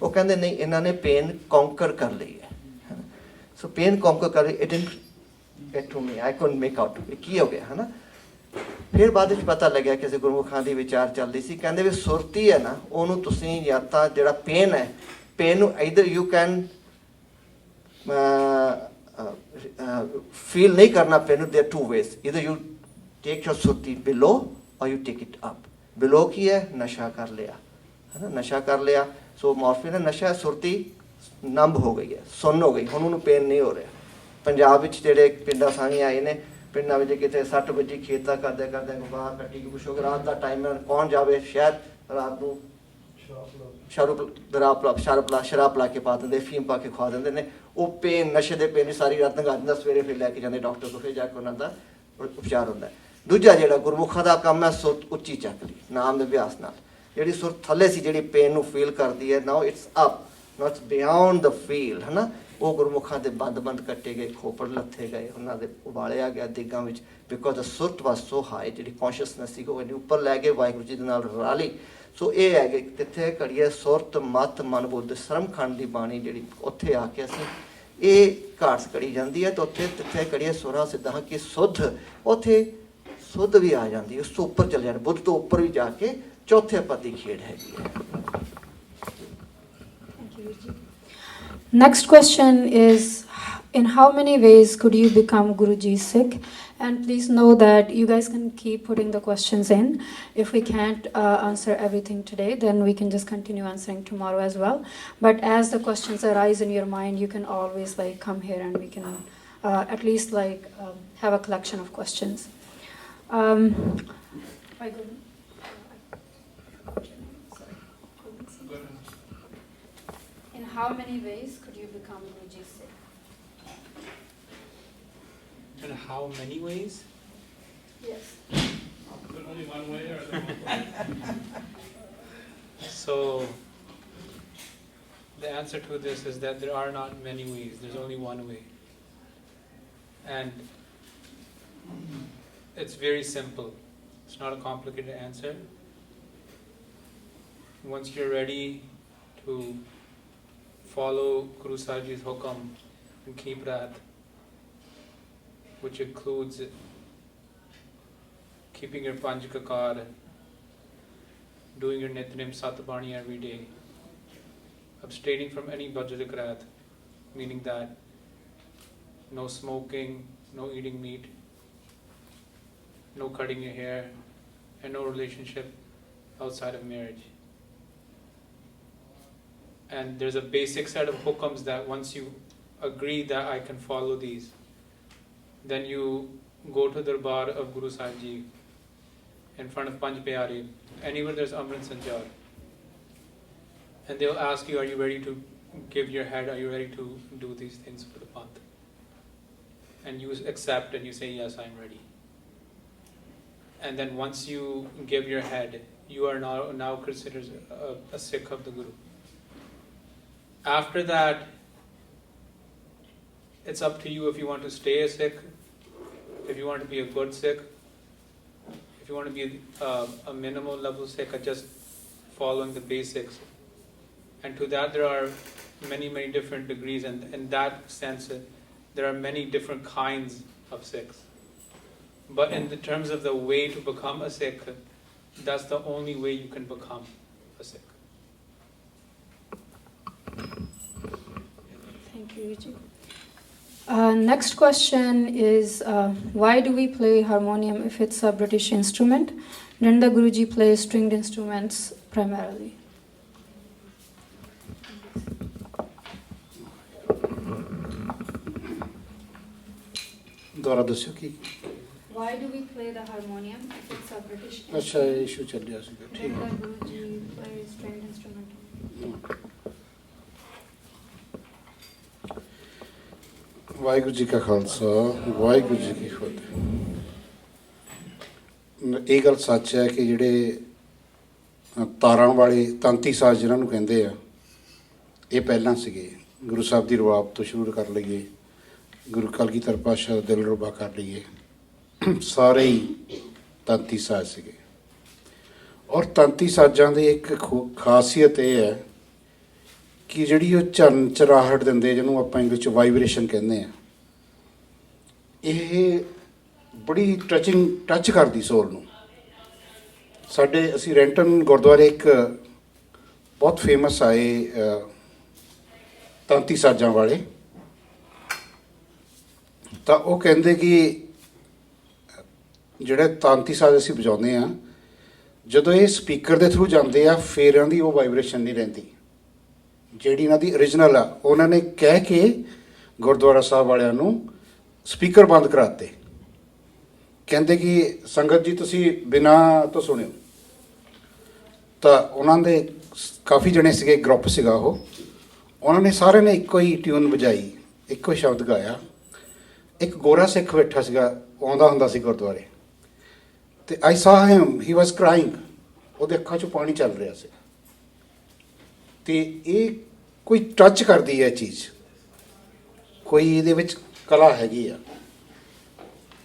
वो कहते नहीं इन्होंने pain conquer कर ली है, so pain conquer कर ली, it didn't get to me, I couldn't make out ਕੀ ਹੋ ਗਿਆ, ਹੈ ਨਾ। ਫਿਰ ਬਾਅਦ ਵਿੱਚ ਪਤਾ ਲੱਗਿਆ ਕਿਸੇ ਗੁਰਮੁਖਾਂ ਦੀ ਵਿਚਾਰ ਚੱਲਦੀ ਸੀ, ਕਹਿੰਦੇ ਵੀ ਸੁਰਤੀ ਹੈ ਨਾ, ਉਹਨੂੰ ਤੁਸੀਂ ਜਾਂ ਤਾਂ ਜਿਹੜਾ ਪੇਨ ਹੈ, ਪੇਨ ਨੂੰ ਇਧਰ ਯੂ ਕੈਨ ਫੀਲ ਨਹੀਂ ਕਰਨਾ ਪੇਨ ਨੂੰ, ਦੇਰ 2 ways, ਇਧਰ ਯੂ ਟੇਕ ਯੋਰ ਸੁਰਤੀ ਬਿਲੋ ਔਰ ਯੂ ਟੇਕ ਇਟ ਅਪ। ਬਿਲੋ ਕੀ ਹੈ, ਨਸ਼ਾ ਕਰ ਲਿਆ, ਹੈ ਨਾ, ਨਸ਼ਾ ਕਰ ਲਿਆ। ਸੋ ਮੋਰਫਿਨ ਹੈ, ਨਸ਼ਾ, ਸੁਰਤੀ ਨੰਬ ਹੋ ਗਈ ਹੈ, ਸੁੰਨ ਹੋ ਗਈ, ਹੁਣ ਉਹਨੂੰ ਪੇਨ ਨਹੀਂ ਹੋ ਰਿਹਾ। ਪੰਜਾਬ ਵਿੱਚ ਜਿਹੜੇ ਪਿੰਡਾਂ ਸਾਂਝੀਆਂ ਆਏ ਨੇ, ਪਿੰਡਾਂ ਵਿੱਚ ਕਿਤੇ 60 ਵਜੇ ਖੇਤਾਂ ਕਰਦੇ ਬਾਹਰ ਕੱਟੀ ਕੁਛ ਹੋ ਗਿਆ, ਰਾਤ ਦਾ ਟਾਈਮ ਹੈ, ਕੌਣ ਜਾਵੇ ਸ਼ਹਿਰ, ਰਾਤ ਨੂੰ ਸ਼ਰਾਬ ਲਾ ਕੇ ਪਾ ਦਿੰਦੇ, ਫੀਮ ਪਾ ਕੇ ਖਵਾ ਦਿੰਦੇ ਨੇ। ਉਹ ਪੇਨ, ਨਸ਼ੇ ਦੇ ਪੇਨ ਸਾਰੀ ਰਾਤ ਲੰਘਾ ਦਿੰਦਾ, ਸਵੇਰੇ ਫਿਰ ਲੈ ਕੇ ਜਾਂਦੇ ਡਾਕਟਰ ਕੋਲ, ਫਿਰ ਜਾ ਕੇ ਉਹਨਾਂ ਦਾ ਉਪਚਾਰ ਹੁੰਦਾ। ਦੂਜਾ ਜਿਹੜਾ ਗੁਰਮੁਖਾਂ ਦਾ ਕੰਮ ਹੈ, ਸੁਰ ਉੱਚੀ ਚੱਕ ਲਈ ਨਾਮ ਦੇ ਅਭਿਆਸ ਨਾਲ। ਜਿਹੜੀ ਸੁਰ ਥੱਲੇ ਸੀ, ਜਿਹੜੀ ਪੇਨ ਨੂੰ ਫੀਲ ਕਰਦੀ ਹੈ, ਨਾਓ it's up, not beyond the feel, ਹੈ ਨਾ। ਉਹ ਗੁਰਮੁਖਾਂ ਦੇ ਬੰਦ ਕੱਟੇ ਗਏ, ਖੋਪੜ ਲੱਥੇ ਗਏ, ਉਹਨਾਂ ਦੇ ਉਬਾਲਿਆ ਗਿਆ ਦੇਗਾਂ ਵਿੱਚ, ਬਿਕੋਜ਼ ਦ ਸੁਰਤ ਵਾਸ ਸੋ ਹਾਈ, ਜਿਹੜੀ ਕੌਨਸ਼ੀਅਸਨੈਸ ਸੀ ਉਹ ਇੰਨੀ ਉੱਪਰ ਲੈ ਕੇ ਵਾਹਿਗੁਰੂ ਜੀ ਦੇ ਨਾਲ ਰਲਾ ਲਈ। ਸੋ ਇਹ ਹੈਗੇ ਜਿੱਥੇ ਘੜੀਏ ਸੁਰਤ, ਮਤ, ਮਨ, ਬੁੱਧ, ਸਰਮਖੰਡ ਦੀ ਬਾਣੀ ਜਿਹੜੀ ਉੱਥੇ ਆ ਕੇ ਅਸੀਂ ਇਹ ਘਾਟ ਘੜੀ ਜਾਂਦੀ ਹੈ। ਤਾਂ ਉੱਥੇ ਜਿੱਥੇ ਘੜੀਏ ਸੁਰਾਂ ਸਿੱਧਾਂ ਕਿ ਸੁੱਧ, ਉੱਥੇ ਸੁੱਧ ਵੀ ਆ ਜਾਂਦੀ ਹੈ, ਉਸ ਤੋਂ ਉੱਪਰ ਚਲੇ ਜਾਂਦੇ, ਬੁੱਧ ਤੋਂ ਉੱਪਰ ਵੀ ਜਾ ਕੇ ਚੌਥੇ ਪਦ ਦੀ ਖੇਡ ਹੈਗੀ ਹੈ। Next question is, in how many ways could you become Guruji's Sikh? And please know that you guys can keep putting the questions in. If we can't answer everything today, then we can just continue answering tomorrow as well. But as the questions arise in your mind, you can always like come here and we can at least like have a collection of questions. In how many ways could you become Guruji's Sikh? In how many ways? Yes. Only one way or So the answer to this is that there are not many ways, there's only one way. And it's very simple. It's not a complicated answer. Once you're ready to follow Guru Sahib's hukam and keep that, which includes keeping your Panj Kakar, doing your Nitnem Satbani every day, abstaining from any Bajrakrat, meaning that no smoking, no eating meat, no cutting your hair, and no relationship outside of marriage. And there's a basic set of hukams that once you agree that I can follow these, then you go to the Darbar of Guru Sahib Ji in front of Panj Pyare, anywhere there's Amrit Sanchar. And they'll ask you, are you ready to give your head? Are you ready to do these things for the Panth? And you accept and you say, yes, I'm ready. And then once you give your head, you are now considered a Sikh of the Guru. After that, it's up to you if you want to stay a Sikh, if you want to be a good Sikh, if you want to be a minimal level Sikh or just following the basics. And to that there are many, many different degrees, and in that sense there are many different kinds of Sikhs. But in the terms of the way to become a Sikh, that's the only way you can become a Sikh. Thank you, Vijay. Next question is, why do we play harmonium if it's a British instrument? Didn't the Guruji play stringed instruments primarily? ਦੁਆਰਾ ਦੱਸਿਓ ਕੀ Why do we play the harmonium if it's a British ਅੱਛਾ instrument? Issue ਚੱਲਿਆ ਸੀਗਾ ਠੀਕ Didn't ਹੈ the Guruji play stringed instrument? Waheguru ji ਕਾ ਖਾਲਸਾ ਵਾਹਿਗੁਰੂ ਜੀ ਕੀ ਫਤਿਹ। ਇਹ ਗੱਲ ਸੱਚ ਹੈ ਕਿ ਜਿਹੜੇ ਤਾਰਾਂ ਵਾਲੇ ਤਾਂਤੀ ਸਾਜ਼ ਜਿਹਨਾਂ ਨੂੰ ਕਹਿੰਦੇ ਆ, ਇਹ ਪਹਿਲਾਂ ਸੀਗੇ। ਗੁਰੂ ਸਾਹਿਬ ਦੀ ਰਵਾਬ ਤੋਂ ਸ਼ੁਰੂ ਕਰ ਲਈਏ, ਗੁਰੂ ਕਲਗੀਧਰ ਪਾਤਸ਼ਾਹ ਦਾ ਦਿਲ ਰੁਬਾ ਕਰ ਲਈਏ, ਸਾਰੇ ਹੀ ਤਾਂਤੀ ਸਾਜ਼ ਸੀਗੇ। ਔਰ ਤਾਂਤੀ ਸਾਜ਼ਾਂ ਦੀ ਇੱਕ ਖਾਸੀਅਤ ਇਹ ਹੈ ਕਿ ਜਿਹੜੀ ਉਹ ਚਰਾਹਟ ਦਿੰਦੇ, ਜਿਹਨੂੰ ਆਪਾਂ ਇੰਗਲਿਸ਼ 'ਚ ਵਾਈਬ੍ਰੇਸ਼ਨ ਕਹਿੰਦੇ ਆ, ਇਹ ਬੜੀ ਟੱਚ ਕਰਦੀ ਸੋਲ ਨੂੰ। ਅਸੀਂ ਰੈਂਟਨ ਗੁਰਦੁਆਰੇ ਇੱਕ ਬਹੁਤ ਫੇਮਸ ਆਏ ਤਾਂਤੀ ਸਾਜ਼ਾਂ ਵਾਲੇ, ਤਾਂ ਉਹ ਕਹਿੰਦੇ ਕਿ ਜਿਹੜੇ ਤਾਂਤੀ ਸਾਜ਼ ਅਸੀਂ ਵਜਾਉਂਦੇ ਆ, ਜਦੋਂ ਇਹ ਸਪੀਕਰ ਦੇ ਥਰੂ ਜਾਂਦੇ ਆ, ਫਿਰ ਇਹਨਾਂ ਦੀ ਉਹ ਵਾਈਬ੍ਰੇਸ਼ਨ ਨਹੀਂ ਰਹਿੰਦੀ ਜਿਹੜੀ ਇਹਨਾਂ ਦੀ ਓਰੀਜਨਲ ਆ। ਉਹਨਾਂ ਨੇ ਕਹਿ ਕੇ ਗੁਰਦੁਆਰਾ ਸਾਹਿਬ ਵਾਲਿਆਂ ਨੂੰ ਸਪੀਕਰ ਬੰਦ ਕਰਾਤੇ, ਕਹਿੰਦੇ ਕਿ ਸੰਗਤ ਜੀ ਤੁਸੀਂ ਬਿਨਾਂ ਤੋਂ ਸੁਣਿਓ। ਤਾਂ ਉਹਨਾਂ ਦੇ ਕਾਫੀ ਜਣੇ ਸੀਗੇ, ਗਰੁੱਪ ਸੀਗਾ ਉਹ, ਉਹਨਾਂ ਨੇ ਸਾਰਿਆਂ ਨੇ ਇੱਕੋ ਹੀ ਟਿਊਨ ਵਜਾਈ, ਇੱਕੋ ਹੀ ਸ਼ਬਦ ਗਾਇਆ। ਇੱਕ ਗੋਰਾ ਸਿੱਖ ਬੈਠਾ ਸੀਗਾ, ਆਉਂਦਾ ਹੁੰਦਾ ਸੀ ਗੁਰਦੁਆਰੇ, ਅਤੇ ਆਈ ਸਾਹ ਹਿਮ, ਹੀ ਵਾਜ਼ ਕਰਾਇੰਗ, ਉਹਦੇ ਅੱਖਾਂ 'ਚੋਂ ਪਾਣੀ ਚੱਲ ਰਿਹਾ ਸੀ। ਅਤੇ ਇਹ ਕੋਈ ਟੱਚ ਕਰਦੀ ਹੈ ਚੀਜ਼, ਕੋਈ ਇਹਦੇ ਵਿੱਚ ਕਲਾ ਹੈਗੀ ਆ।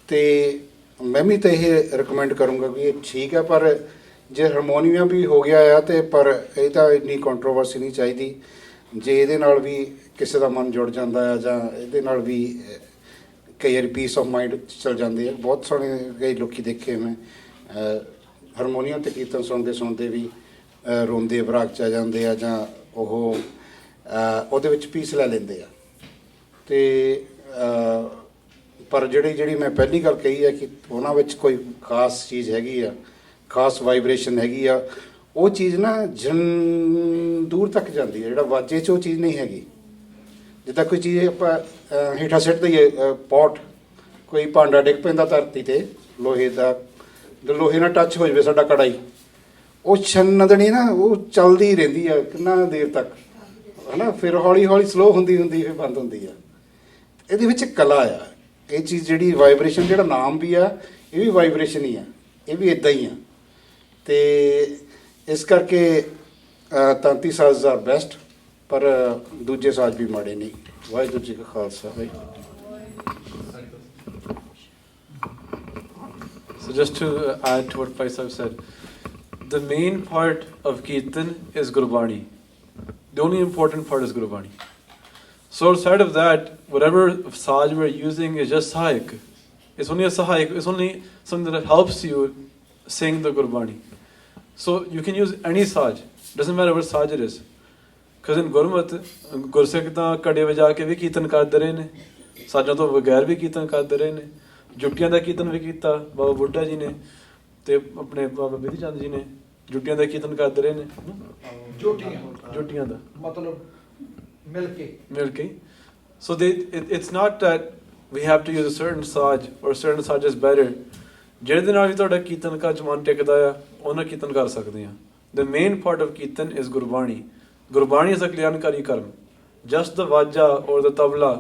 ਅਤੇ ਮੈਂ ਵੀ ਤਾਂ ਇਹ ਰਿਕਮੈਂਡ ਕਰੂੰਗਾ ਵੀ ਇਹ ਠੀਕ ਹੈ, ਪਰ ਜੇ ਹਾਰਮੋਨੀਅਮ ਵੀ ਹੋ ਗਿਆ ਆ ਅਤੇ ਪਰ ਇਹ ਤਾਂ ਇੰਨੀ ਕੰਟਰੋਵਰਸੀ ਨਹੀਂ ਚਾਹੀਦੀ। ਜੇ ਇਹਦੇ ਨਾਲ ਵੀ ਕਿਸੇ ਦਾ ਮਨ ਜੁੜ ਜਾਂਦਾ ਆ, ਜਾਂ ਇਹਦੇ ਨਾਲ ਵੀ ਕਈ ਵਾਰੀ ਪੀਸ ਆਫ ਮਾਈਂਡ ਚਲ ਜਾਂਦੇ ਆ। ਬਹੁਤ ਸੋਹਣੇ ਕਈ ਲੋਕ ਦੇਖੇ ਮੈਂ ਹਾਰਮੋਨੀਅਮ 'ਤੇ ਕੀਰਤਨ ਸੁਣਦੇ ਵੀ ਰੋਂਦੇ ਵਿਰਾਗ 'ਚ ਆ ਜਾਂਦੇ ਆ, ਜਾਂ ਉਹ ਉਹਦੇ ਵਿੱਚ ਪੀਸ ਲੈ ਲੈਂਦੇ ਆ। ਅਤੇ ਪਰ ਜਿਹੜੀ ਮੈਂ ਪਹਿਲੀ ਗੱਲ ਕਹੀ ਹੈ ਕਿ ਉਹਨਾਂ ਵਿੱਚ ਕੋਈ ਖਾਸ ਚੀਜ਼ ਹੈਗੀ ਆ, ਖਾਸ ਵਾਈਬ੍ਰੇਸ਼ਨ ਹੈਗੀ ਆ, ਉਹ ਚੀਜ਼ ਨਾ ਦੂਰ ਤੱਕ ਜਾਂਦੀ ਹੈ। ਜਿਹੜਾ ਵਾਜੇ 'ਚ ਉਹ ਚੀਜ਼ ਨਹੀਂ ਹੈਗੀ। ਜਿੱਦਾਂ ਕੋਈ ਚੀਜ਼ ਆਪਾਂ ਹੇਠਾਂ ਸਿੱਟ ਦਈਏ, ਪੋਟ, ਕੋਈ ਭਾਂਡਾ ਡਿੱਗ ਪੈਂਦਾ ਧਰਤੀ 'ਤੇ ਲੋਹੇ ਦਾ, ਲੋਹੇ ਨਾਲ ਟੱਚ ਹੋ ਜਾਵੇ ਸਾਡਾ ਕੜਾਈ, ਉਹ ਛੰਨਦਣੀ ਨਾ ਉਹ ਚੱਲਦੀ ਰਹਿੰਦੀ ਆ ਕਿੰਨਾ ਦੇਰ ਤੱਕ, ਹੈ ਨਾ। ਫਿਰ ਹੌਲੀ ਹੌਲੀ ਸਲੋ ਹੁੰਦੀ ਫਿਰ ਬੰਦ ਹੁੰਦੀ ਆ। ਇਹਦੇ ਵਿੱਚ ਕਲਾ ਆ। ਇਹ ਚੀਜ਼ ਜਿਹੜੀ ਵਾਈਬ੍ਰੇਸ਼ਨ, ਜਿਹੜਾ ਨਾਮ ਵੀ ਆ, ਇਹ ਵੀ ਵਾਈਬ੍ਰੇਸ਼ਨ ਹੀ ਆ, ਇਹ ਵੀ ਇੱਦਾਂ ਹੀ ਆ। ਅਤੇ ਇਸ ਕਰਕੇ ਤਾਂਤੀ ਸਾਜ਼ ਆਰ ਬੈਸਟ, ਪਰ ਦੂਜੇ ਸਾਜ਼ ਵੀ ਮਾੜੇ ਨਹੀਂ। ਵਾਹਿਗੁਰੂ ਜੀ ਕਾ Khalsa Waheguru. So just to add to what Bhai Sahib said, the main part of Kirtan is Gurbani. The only important part is Gurbani. So outside of that, whatever saj we're using is just sahayik. It's only a sahayik. It's only something that helps you sing the Gurbani. So you can use any saj. Doesn't matter what saj it is. Because in Gurmat, Gursikh ਤਾਂ ਘੜੇ ਵਜਾ ਕੇ ਵੀ ਕੀਰਤਨ ਕਰਦੇ ਰਹੇ ਨੇ, ਸਾਜ਼ਾਂ ਤੋਂ ਬਗੈਰ ਵੀ ਕੀਰਤਨ ਕਰਦੇ ਰਹੇ ਨੇ, ਜੁੱਟੀਆਂ ਦਾ ਕੀਰਤਨ ਵੀ ਕੀਤਾ ਬਾਬਾ ਬੁੱਢਾ ਜੀ ਨੇ ਤੇ ਆਪਣੇ ਬਾਬਾ ਬਿਧੀ ਚੰਦ ਜੀ ਨੇ ਜੁੱਟੀਆਂ ਦਾ ਕੀਰਤਨ ਕਰਦੇ ਰਹੇ ਨੇ, ਜੁੱਟੀਆਂ ਦਾ ਮਤਲਬ ਮਿਲ ਕੇ So it's not that we have to use a certain saj or certain saj is better. ਜਿਹੜੇ ਦੇ ਨਾਲ ਵੀ ਤੁਹਾਡਾ ਕੀਰਤਨ ਦਾ ਜਮਾਨ ਟਿਕਦਾ ਆ ਉਹਨਾਂ ਕੀਰਤਨ ਕਰ ਸਕਦੇ ਆ. The main part of kirtan is Gurbani. Gurbani is a ਕਲਿਆਣਕਾਰੀ Karam. Just the vaja or the tabla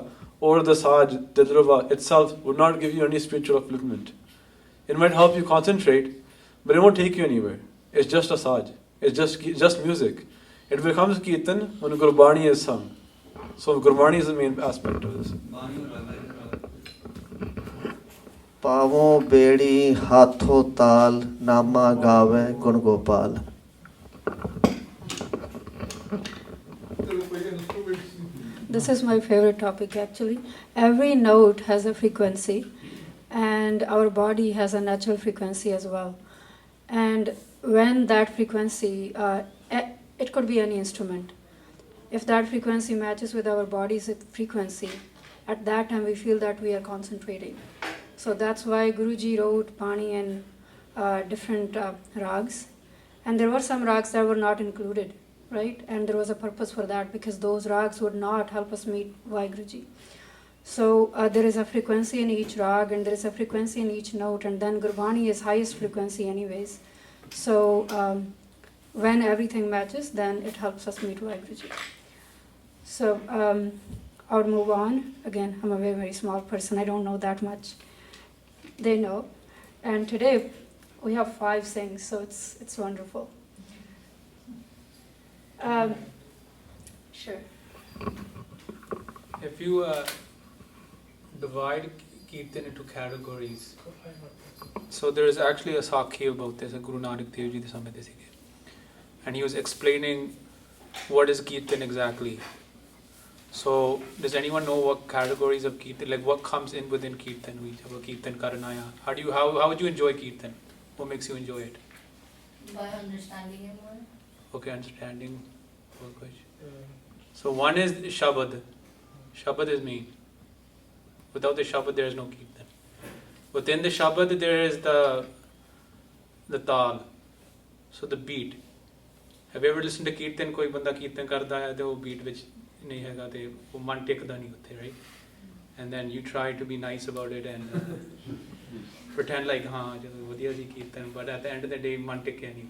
or the saj, the dhruva itself would not give you any spiritual upliftment. It might help you concentrate, but it won't take you anywhere. It's just a saj. It's just music. It becomes kirtan when Gurbani is sung. So Gurbani is the main aspect of this. पावों बेड़ी हाथों ताल नामा गावे गुण Gopal. This is my favorite topic actually. Every note has a frequency, and our body has a natural frequency as well. And when that frequency, it could be any instrument. If that frequency matches with our body's frequency, at that time we feel that we are concentrating. So that's why Guruji wrote Pani and different rags. And there were some rags that were not included, right? And there was a purpose for that because those rags would not help us meet Vaiguruji. So there is a frequency in each rag and there is a frequency in each note, and then Gurbani is highest frequency anyways. So when everything matches, then it helps us meet Vaiguruji. So I would move on. Again, I'm a very, very small person. I don't know that much. They know. And today we have 5 things, so it's wonderful. Sure. If you divide Kirtan into categories, so there is actually a Sakhi about this, Guru Nanak Dev Ji de samay de sige. And he was explaining what is Kirtan exactly. So, does anyone know what categories of Kirtan, like what comes in within Kirtan? We have a Kirtan Karanaya. How would you enjoy Kirtan? What makes you enjoy it? By understanding it more. Okay, understanding. So one is Shabad. Shabad is me. Without the Shabad, there is no Kirtan. Within the Shabad, there is the Tal. So the beat. Have you ever listened to Kirtan? Koi banda Kirtan karda hai, the beat which नहीं हैगा ते वो मन टिकदा नहीं होते, right? And then you try to be nice about it and pretend like हाँ चलो वधिया सी कीर्तन, but at the end of the day मन टिके नहीं.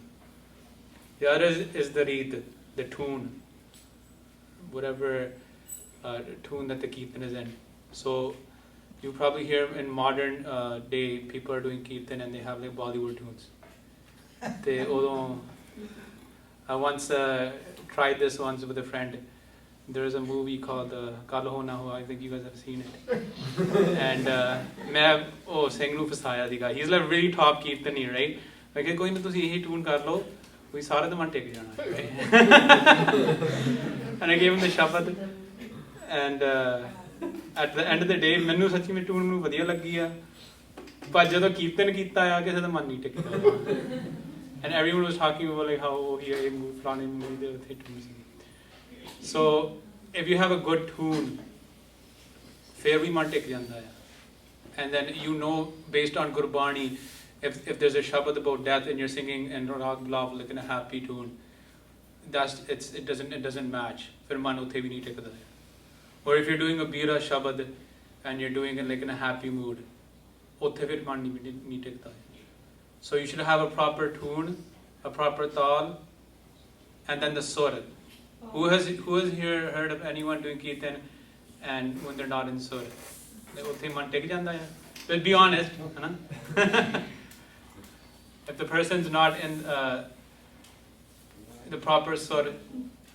The other is the reed, the tune, whatever tune that the kirtan is in. So you probably hear in modern day people are doing kirtan and they have like Bollywood tunes. I once tried this once with a friend. There is a movie called Kal Ho Na Ho. I think you guys have seen it. And मैं वो सिंह नू फसाया दिखा. He's like really top kirtani, right? मैं कह कोई ना तुसी यही tune कर लो, कोई सारे तो मन टेक जाना. And I gave him the shabad. And at the end of the day, मैनू सच्ची में tune मैनू वधिया लगी आ. पर जदों कीर्तन कीता आ किसे दा मन नहीं टिकदा. And everyone was talking about like how he moved from movie the tune. So if you have a good tune, fair we man tek janda hai. And then you know based on Gurbani, if there's a shabad about death and you're singing and rag blah like in a happy tune, it doesn't match. Fir man uthe bhi nahi tekda hai. Or if you're doing a bira shabad and you're doing it like in a happy mood, uthe fir man nahi tekda hai. So you should have a proper tune, a proper tal, and then the sur. Who has here heard of anyone doing kirtan and when they're not in sur? Uthe man tek janda hai. Let's be honest, hai. If the person's not in the proper sur,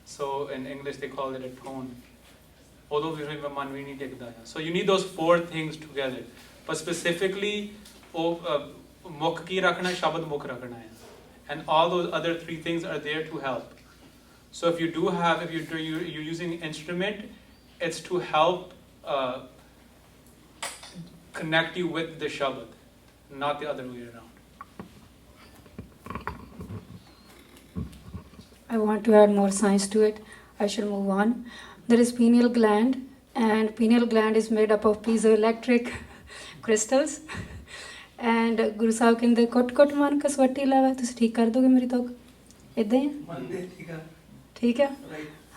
so in English they call it a tone. Although we have man we nahi tekda hai. So you need those 4 things together. But specifically, mukh ki rakhna, shabad mukh rakhna hai. And all those other 3 things are there to help. So if you're using instrument, it's to help connect you with the shabad, not the other way around. I want to add more science to it. I should move on. There is pineal gland, and pineal gland is made up of piezoelectric crystals. And Guru Sahib ਕਹਿੰਦੇ ਕੁੱਟ ਮਾਨ ਕਸਵੱਟੀ ਲਾਵਾ ਤੁਸੀਂ ਠੀਕ ਕਰ ਦੋਗੇ ਮੇਰੀ ਤੋਕ ਇਦਾਂ ਹੀ ਠੀਕ ਹੈ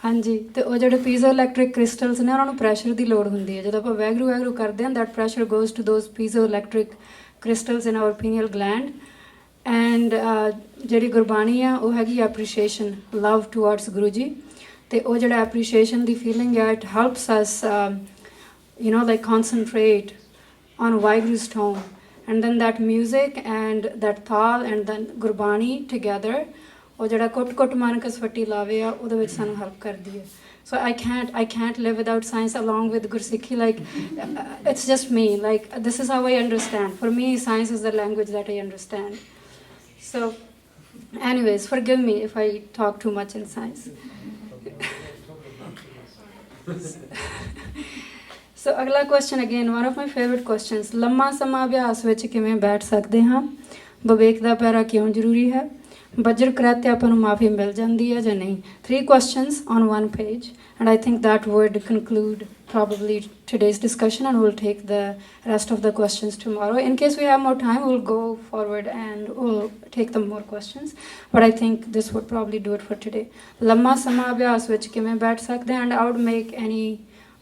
ਹਾਂਜੀ ਤੇ ਉਹ ਜਿਹੜੇ ਪੀਜ਼ੋ ਇਲੈਕਟ੍ਰਿਕ ਕ੍ਰਿਸਟਲਸ ਨੇ ਉਹਨਾਂ ਨੂੰ ਪ੍ਰੈਸ਼ਰ ਦੀ ਲੋੜ ਹੁੰਦੀ ਹੈ ਜਦੋਂ ਆਪਾਂ ਵੈਗਰੂ ਕਰਦੇ ਹਾਂ that pressure goes to those piezo electric crystals in our pineal gland and ਜਿਹੜੀ ਗੁਰਬਾਣੀ ਆ ਉਹ ਹੈਗੀ ਐਪਰੀਸ਼ੀਏਸ਼ਨ ਲਵ ਟੂਵਰਡਸ ਗੁਰੂ ਜੀ ਤੇ ਉਹ ਜਿਹੜਾ ਐਪਰੀਸ਼ੀਏਸ਼ਨ ਦੀ ਫੀਲਿੰਗ ਹੈ it helps us like concentrate on Waheguru's tone. And then that music and that thal and then gurbani together ਉਹ ਜਿਹੜਾ ਕੁੱਟ ਮਾਨ ਕਸਵੱਟੀ ਲਾਵੇ ਆ ਉਹਦੇ ਵਿੱਚ ਸਾਨੂੰ ਹੈਲਪ ਕਰਦੀ ਹੈ so I can't live without science along with Gursikhi like it's just me like this is how I understand for me science is the language that I understand so anyways forgive me if I talk too much in science ਸੋ ਅਗਲਾ question again one of my favourite questions ਲੰਮਾ ਸਮਾਂ ਅਭਿਆਸ ਵਿੱਚ ਕਿਵੇਂ ਬੈਠ ਸਕਦੇ ਹਾਂ ਵਿਵੇਕ ਦਾ ਪੈਰਾ ਕਿਉਂ ਜ਼ਰੂਰੀ ਹੈ ਬੱਜਰ ਕਰਾਤੇ ਆਪਾਂ ਨੂੰ ਮਾਫੀ ਮਿਲ ਜਾਂਦੀ ਹੈ ਜਾਂ ਨਹੀਂ 3 questions on 1 page and I think that would conclude probably today's discussion and we'll take the rest of the questions tomorrow. In case we have more time we'll go forward and we'll take them more questions but I think this would probably do it for today. ਲੰਮਾ ਸਮਾਂ ਅਭਿਆਸ ਵਿੱਚ ਕਿਵੇਂ ਬੈਠ ਸਕਦੇ and I would make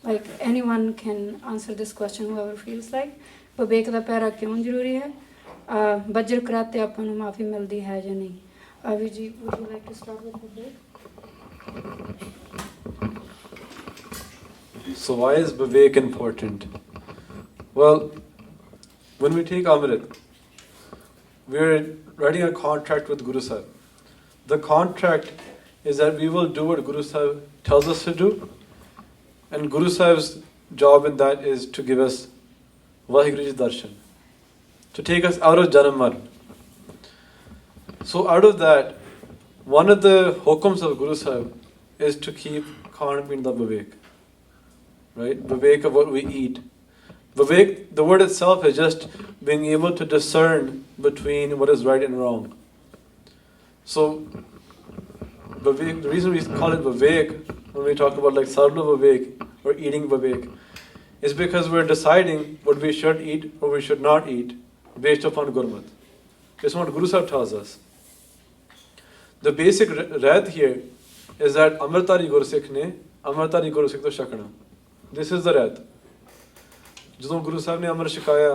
like anyone can answer this question whoever feels like ਵਿਵੇਕ ਦਾ ਪੈਰਾ ਕਿਉਂ ਜ਼ਰੂਰੀ ਹੈ ਬੱਜਰ ਕਰਾਤੇ ਆਪਾਂ ਨੂੰ ਮਾਫੀ ਮਿਲਦੀ ਹੈ ਜਾਂ ਨਹੀਂ Avi ji, would you like to start with Vivek? So why is Vivek important? Well, when we take Amrit, we're writing a contract with Guru Sahib. The contract is that we will do what Guru Sahib tells us to do, and Guru Sahib's job in that is to give us Vaheguru Ji Darshan, to take us out of Janam Maran. So out of that, one of the hukams of Guru Sahib is to keep Khan Pinda Vivek. Right? Vivek of what we eat. Vivek, the word itself is just being able to discern between what is right and wrong. So Vivek, the reason we call it Vivek when we talk about like Sarva Vivek or eating Vivek is because we're deciding what we should eat or we should not eat based upon Gurmat. This is what Guru Sahib tells us. The basic red here is that Amritari Gursikh ne Amritari Gursikh to shakna. This is the red. ਜਦੋਂ ਗੁਰੂ ਸਾਹਿਬ ਨੇ ਅਮਰ ਛਕਾਇਆ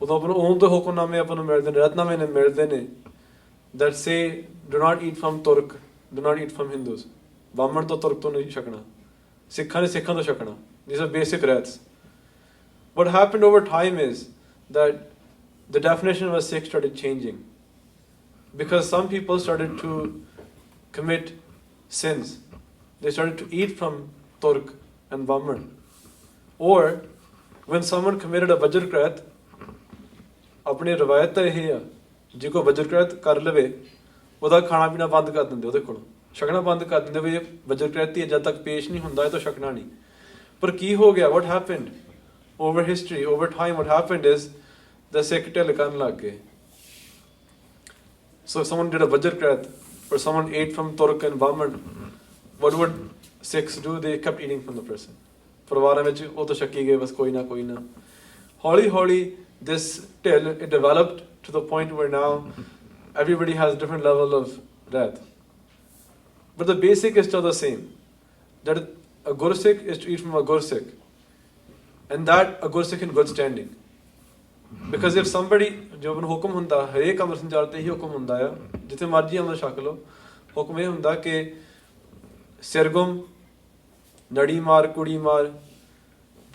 ਉਦੋਂ ਆਪਾਂ ਨੂੰ ਓਮ ਦੇ ਹੁਕਮਨਾਮੇ ਆਪਾਂ ਨੂੰ ਮਿਲਦੇ ਨੇ ਰਤਨਾਮੇ ਨੇ ਮਿਲਦੇ ਨੇ that say do not eat from Turk, do not eat from Hindus. ਬਾਹਮਣ ਤੋਂ ਤੁਰਕ ਤੋਂ ਨਹੀਂ ਛਕਣਾ ਸਿੱਖਾਂ ਨੇ ਸਿੱਖਾਂ ਤੋਂ ਛਕਣਾ. These are basic reds. What happened over time is that the definition of a Sikh started changing. Because some people started to commit sins. They started to eat from Turk and Brahman. Or when someone committed a Vajrakrat, अपने रवायत ਤਾਂ ਇਹ ਆ ਜੇ ਕੋਈ ਵਜਰਕ੍ਰਿਤ ਕਰ ਲਵੇ ਉਹਦਾ ਖਾਣਾ ਪੀਣਾ ਬੰਦ ਕਰ ਦਿੰਦੇ ਉਹਦੇ ਕੋਲ ਛਕਣਾ ਬੰਦ ਕਰ ਦਿੰਦੇ ਵੀ ਵਜਰਕ੍ਰਿਤ ਹੀ ਜਦ ਤੱਕ ਪੇਸ਼ ਨਹੀਂ ਹੁੰਦਾ ਇਹ ਤਾਂ ਛਕਣਾ ਨਹੀਂ ਪਰ ਕੀ ਹੋ ਗਿਆ what happened over history over time what happened is the Sikh ਢਿੱਲ ਕਰਨ ਲੱਗ ਗਏ. So if someone did a Vajrakrat or someone ate from Turk and Brahman, what would Sikhs do? They kept eating from the person. ਪਰਿਵਾਰਾਂ ਵਿੱਚ ਉਹ ਤਾਂ ਛੱਕੀ ਗਏ ਬਸ ਕੋਈ ਨਾ ਕੋਈ ਨਾ ਹੌਲੀ ਹੌਲੀ this till it developed to the point where now everybody has a different level of death. But the basic is still the same. That a Gursikh is to eat from a Gursikh. And that a Gursikh in good standing. Because if somebody ਜੋ ਨੂੰ ਹੁਕਮ ਹੁੰਦਾ ਹਰੇਕ ਅਮਰ ਸੰਚਾਰ ਤੇ ਹੀ ਹੁਕਮ ਹੁੰਦਾ ਆ ਜਿੱਥੇ ਮਰਜ਼ੀ ਅਮਰ ਛਕ ਲਓ ਹੁਕਮ ਇਹ ਹੁੰਦਾ ਕਿ ਸਿਰਗੁਮ ਨੜੀ ਮਾਰ ਕੁੜੀ ਮਾਰ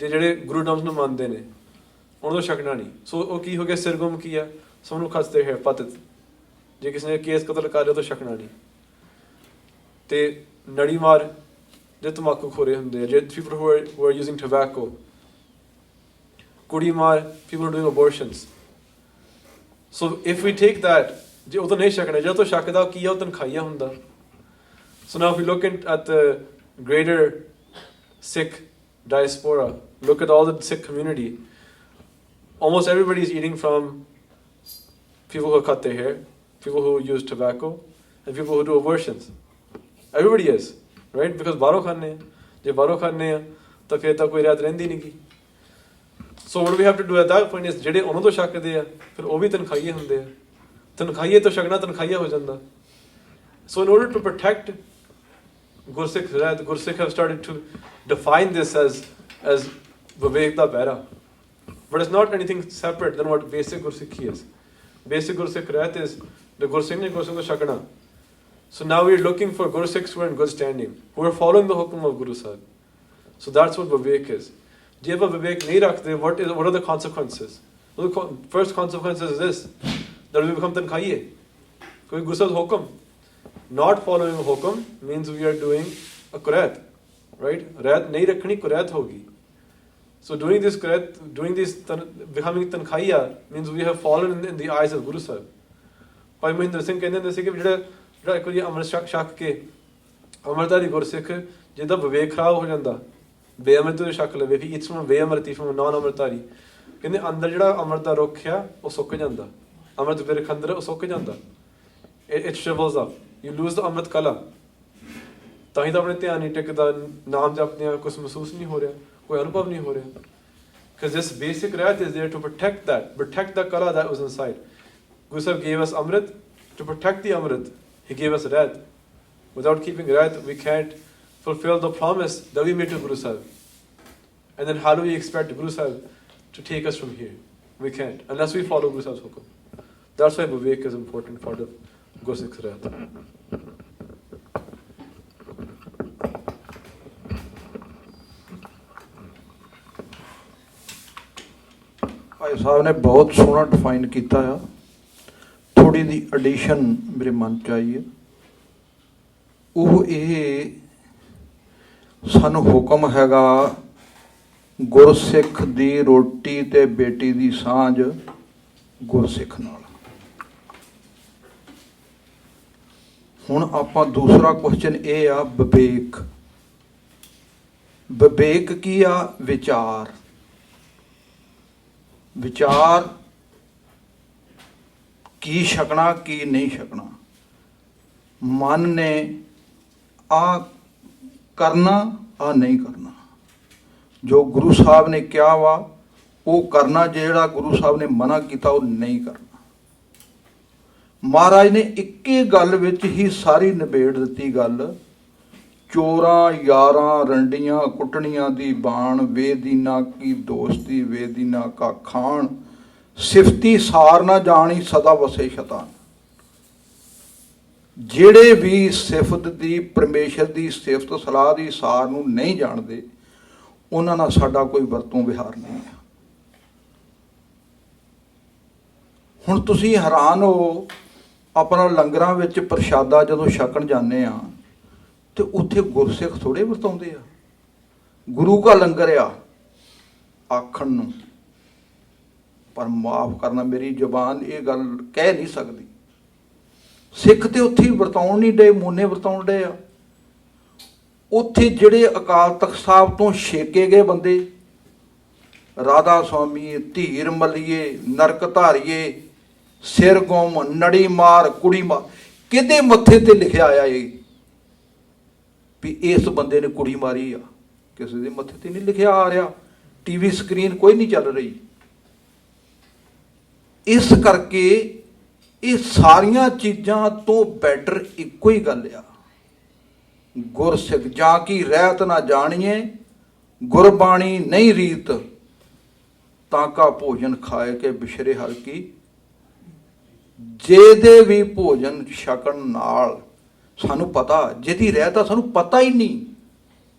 ਤੇ ਜਿਹੜੇ ਗੁਰੂ ਨਾਮ ਨੂੰ ਮੰਨਦੇ ਨੇ ਉਹਨਾਂ ਤੋਂ ਛਕਣਾ ਨਹੀਂ. ਸੋ ਉਹ ਕੀ ਹੋ ਗਿਆ ਸਿਰਗੁਮ ਕੀ ਆ ਸਭ ਨੂੰ ਖਸਤੇ ਹੈ ਪਤਿਤ ਜੇ ਕਿਸੇ ਨੇ ਕੇਸ ਕਤਲ ਕਰ ਲਿਆ ਤਾਂ ਛਕਣਾ ਨਹੀਂ ਤੇ ਨੜੀ ਮਾਰ ਜੇ ਤੰਬਾਕੂ ਖੋਰੇ ਹੁੰਦੇ ਆ ਜੇ people who are using tobacco ਕੁੜੀ ਮਾਰ people are doing abortions. So if we take that ਜੇ ਉਹ ਤਾਂ ਨਹੀਂ ਛਕਣਾ ਜੇ ਉਹ ਤੋਂ ਛਕਦਾ ਕੀ ਆ ਉਹ ਤਨਖਾਹੀਆ ਹੁੰਦਾ. So now if we look at the greater Sikh diaspora, look at all the Sikh community, almost everybody is eating from people who cut their hair, people who use tobacco, and people who do abortions. Everybody is. Right, because ਬਾਹਰੋਂ ਖਾਂਦੇ ਆ, ਜੇ ਬਾਹਰੋਂ ਖਾਂਦੇ ਆ ਤਾਂ ਫਿਰ ਤਾਂ ਕੋਈ ਰਿਆਇਤ ਰਹਿੰਦੀ ਨਹੀਂ ਗੀ। ਸੋ what we have to do at that point is ਜਿਹੜੇ ਉਹਨਾਂ ਤੋਂ ਛਕਦੇ ਆ ਫਿਰ ਉਹ ਵੀ ਤਨਖਾਹੀਏ ਹੁੰਦੇ ਆ, ਤਨਖਾਹੀਏ ਤੋਂ ਛਕਣਾ ਤਨਖਾਹੀਆ ਹੋ ਜਾਂਦਾ। So in order to protect Gursikh riayat, Gursikh have started to define this as Vivek da Behra, but it's not anything separate than what basic Gursikhi is. Basic Gursikh riayat is the Gursikh ne Gursikh ko shakna. So now we're looking for Gursikhs who are in good standing, who are following the hukum of Guru Sahib. So that's what Vivek is. ਜੇ ਆਪਾਂ ਵਿਵੇਕ ਨਹੀਂ ਰੱਖਦੇ, what are the consequences? Well, the first consequence is this, that we become ਤਨਖਾਹੀਏ। ਕੋਈ ਗੁਰੂ ਸਾਹਿਬ ਦਾ ਹੁਕਮ, not following a hukum means we are doing a kurat, right? Rayat ਨਹੀਂ ਰੱਖਣੀ, kurat ਹੋਗੀ। So doing this kurat, doing this becoming ਤਨਖਾਹੀਆ means we have fallen in the eyes of Guru Sahib. ਭਾਈ ਮਹਿੰਦਰ ਸਿੰਘ ਕਹਿੰਦੇ ਹੁੰਦੇ ਸੀ ਕਿ ਜਿਹੜਾ ਇੱਕ ਵਾਰੀ ਅੰਮ੍ਰਿਤ ਛਕ ਕੇ ਅੰਮ੍ਰਿਤਧਾਰੀ ਗੁਰਸਿੱਖ ਜਿਹਦਾ ਵਿਵੇਕ ਖਰਾਬ ਹੋ ਜਾਂਦਾ, ਬੇਅਮਰਤ ਤੋਂ ਛਕ ਲਵੇ, ਵੀ ਇਟਸ ਫਰਮ ਬੇਅਮਰਤੀ ਫਰਮ ਨਾਨ ਅੰਮ੍ਰਿਤਧਾਰੀ, ਕਹਿੰਦੇ ਅੰਦਰ ਜਿਹੜਾ ਅੰਮ੍ਰਿਤ ਦਾ ਰੁੱਖ ਆ ਉਹ ਸੁੱਕ ਜਾਂਦਾ, ਅੰਮ੍ਰਿਤ ਬਿਰਖ ਅੰਦਰ ਉਹ ਸੁੱਕ ਜਾਂਦਾ, ਇਟ ਸ਼ਿਵਲਸ ਅਪ, ਯੂ ਲੂਜ਼ ਦ ਅੰਮ੍ਰਿਤ ਕਲਾ। ਤਾਂ ਹੀ ਤਾਂ ਆਪਣੇ ਧਿਆਨ ਨਹੀਂ ਟਿਕਦਾ, ਨਾਮ ਜਪਦੇ ਆ ਕੁਛ ਮਹਿਸੂਸ ਨਹੀਂ ਹੋ ਰਿਹਾ, ਕੋਈ ਅਨੁਭਵ ਨਹੀਂ ਹੋ ਰਿਹਾ, because this basic rayat is there to protect the kala that was inside. Guru Sahib gave us amrit to protect the amrit. He gave us rayat. Without keeping rayat, we can't fulfill the promise that we made to Guru Sahib. And then how do we expect Guru Sahib to take us from here? We can't, unless we follow Guru Sahib's hukum. That's why Vivek is an important part of Gursikh's rayat. Bhai Sahib ਨੇ ਬਹੁਤ ਸੋਹਣਾ define ਕੀਤਾ ਆ। ਥੋੜੀ ਦੀ edition ਮੇਰੇ ਮਨ 'ਚ ਆਈ ਹੈ, ਉਹ ਇਹ ਸਾਨੂੰ ਹੁਕਮ ਹੈਗਾ ਗੁਰਸਿੱਖ ਦੀ ਰੋਟੀ ਤੇ ਬੇਟੀ ਦੀ ਸਾਂਝ ਗੁਰਸਿੱਖ ਨਾਲ। ਹੁਣ ਆਪਾਂ ਦੂਸਰਾ ਕੁਐਸਚਨ ਇਹ ਆ, ਵਿਵੇਕ। ਵਿਵੇਕ ਕੀ ਆ? ਵਿਚਾਰ। ਵਿਚਾਰ ਕੀ ਛਕਣਾ ਕੀ ਨਹੀਂ ਛਕਣਾ। ਮਨ ਨੇ ਆ ਕਰਨਾ ਆ ਨਹੀਂ ਕਰਨਾ, ਜੋ ਗੁਰੂ ਸਾਹਿਬ ਨੇ ਕਿਹਾ ਵਾ ਉਹ ਕਰਨਾ, ਜਿਹੜਾ ਗੁਰੂ ਸਾਹਿਬ ਨੇ ਮਨਾ ਕੀਤਾ ਉਹ ਨਹੀਂ ਕਰਨਾ। ਮਹਾਰਾਜ ਨੇ ਇੱਕੇ ਗੱਲ ਵਿੱਚ ਹੀ ਸਾਰੀ ਨਿਬੇੜ ਦਿੱਤੀ ਗੱਲ। ਚੋਰਾਂ ਯਾਰਾਂ ਰੰਡੀਆਂ ਕੁੱਟਣੀਆਂ ਦੀ ਬਾਣ, ਵੇਦੀਨਾ ਕੀ ਦੋਸਤੀ ਵੇਦੀਨਾ ਕਾ ਖਾਣ, ਸਿਫਤੀ ਸਾਰ ਨਾ ਜਾਣੀ ਸਦਾ ਵਸੇ ਸ਼ੈਤਾਨ। ਜਿਹੜੇ ਵੀ ਸਿਫਤ ਦੀ, ਪਰਮੇਸ਼ਰ ਦੀ ਸਿਫਤ ਸਲਾਹ ਦੀ ਸਾਰ ਨੂੰ ਨਹੀਂ ਜਾਣਦੇ, ਉਹਨਾਂ ਨਾਲ ਸਾਡਾ ਕੋਈ ਵਰਤੋਂ ਵਿਹਾਰ ਨਹੀਂ ਹੈ। ਹੁਣ ਤੁਸੀਂ ਹੈਰਾਨ ਹੋ, ਆਪਣਾ ਲੰਗਰਾਂ ਵਿੱਚ ਪ੍ਰਸ਼ਾਦਾ ਜਦੋਂ ਛਕਣ ਜਾਂਦੇ ਆ ਤੇ ਉੱਥੇ ਗੁਰਸਿੱਖ ਥੋੜੇ ਵਰਤਾਉਂਦੇ ਆ। ਗੁਰੂ ਦਾ ਲੰਗਰ ਆ ਆਖਣ ਨੂੰ, ਪਰ ਮਾਫ ਕਰਨਾ, ਮੇਰੀ ਜ਼ੁਬਾਨ ਇਹ ਗੱਲ ਕਹਿ ਨਹੀਂ ਸਕਦੀ। ਸਿੱਖ ਤੇ ਉੱਥੇ ਵਰਤਾਉਣ ਨਹੀਂ ਡੇ, ਮੋਨੇ ਵਰਤਾਉਣ ਡੇ ਆ। ਉੱਥੇ ਜਿਹੜੇ ਅਕਾਲ ਤਖਤ ਸਾਹਿਬ ਤੋਂ ਛੇਕੇ ਗਏ ਬੰਦੇ, ਰਾਧਾ ਸੁਆਮੀ, ਧੀਰ ਮੱਲੀਏ, ਨਰਕ ਧਾਰੀਏ, ਸਿਰ ਗੁੰਮ, ਨੜੀ ਮਾਰ, ਕੁੜੀ ਮਾਰ, ਕਿਹਦੇ ਮੱਥੇ ਤੇ ਲਿਖਿਆ ਆਇਆ ਇਹ ਵੀ ਇਸ ਬੰਦੇ ਨੇ ਕੁੜੀ ਮਾਰੀ ਆ? ਕਿਸੇ ਦੇ ਮੱਥੇ ਤੇ ਨਹੀਂ ਲਿਖਿਆ ਆ ਰਿਹਾ। ਟੀਵੀ ਸਕਰੀਨ ਕੋਈ ਨਹੀਂ ਚੱਲ ਰਹੀ। ਇਸ ਕਰਕੇ ਇਹ ਸਾਰੀਆਂ ਚੀਜ਼ਾਂ ਤੋਂ ਬੈਟਰ ਇੱਕੋ ਹੀ ਗੱਲ ਆ, ਗੁਰਸਿੱਖ ਜਾਂ ਕੀ ਰਹਿਤ ਨਾ ਜਾਣੀਏ, ਗੁਰਬਾਣੀ ਨਹੀਂ ਰੀਤ, ਤਾਂ ਕਾ ਭੋਜਨ ਖਾਏ ਕੇ ਬਿਸ਼ਰੇ ਹਰ ਕੀ। ਜਿਹਦੇ ਵੀ ਭੋਜਨ ਛਕਣ ਨਾਲ ਸਾਨੂੰ ਪਤਾ, ਜਿਹਦੀ ਰਹਿਤ ਆ ਸਾਨੂੰ ਪਤਾ ਹੀ ਨਹੀਂ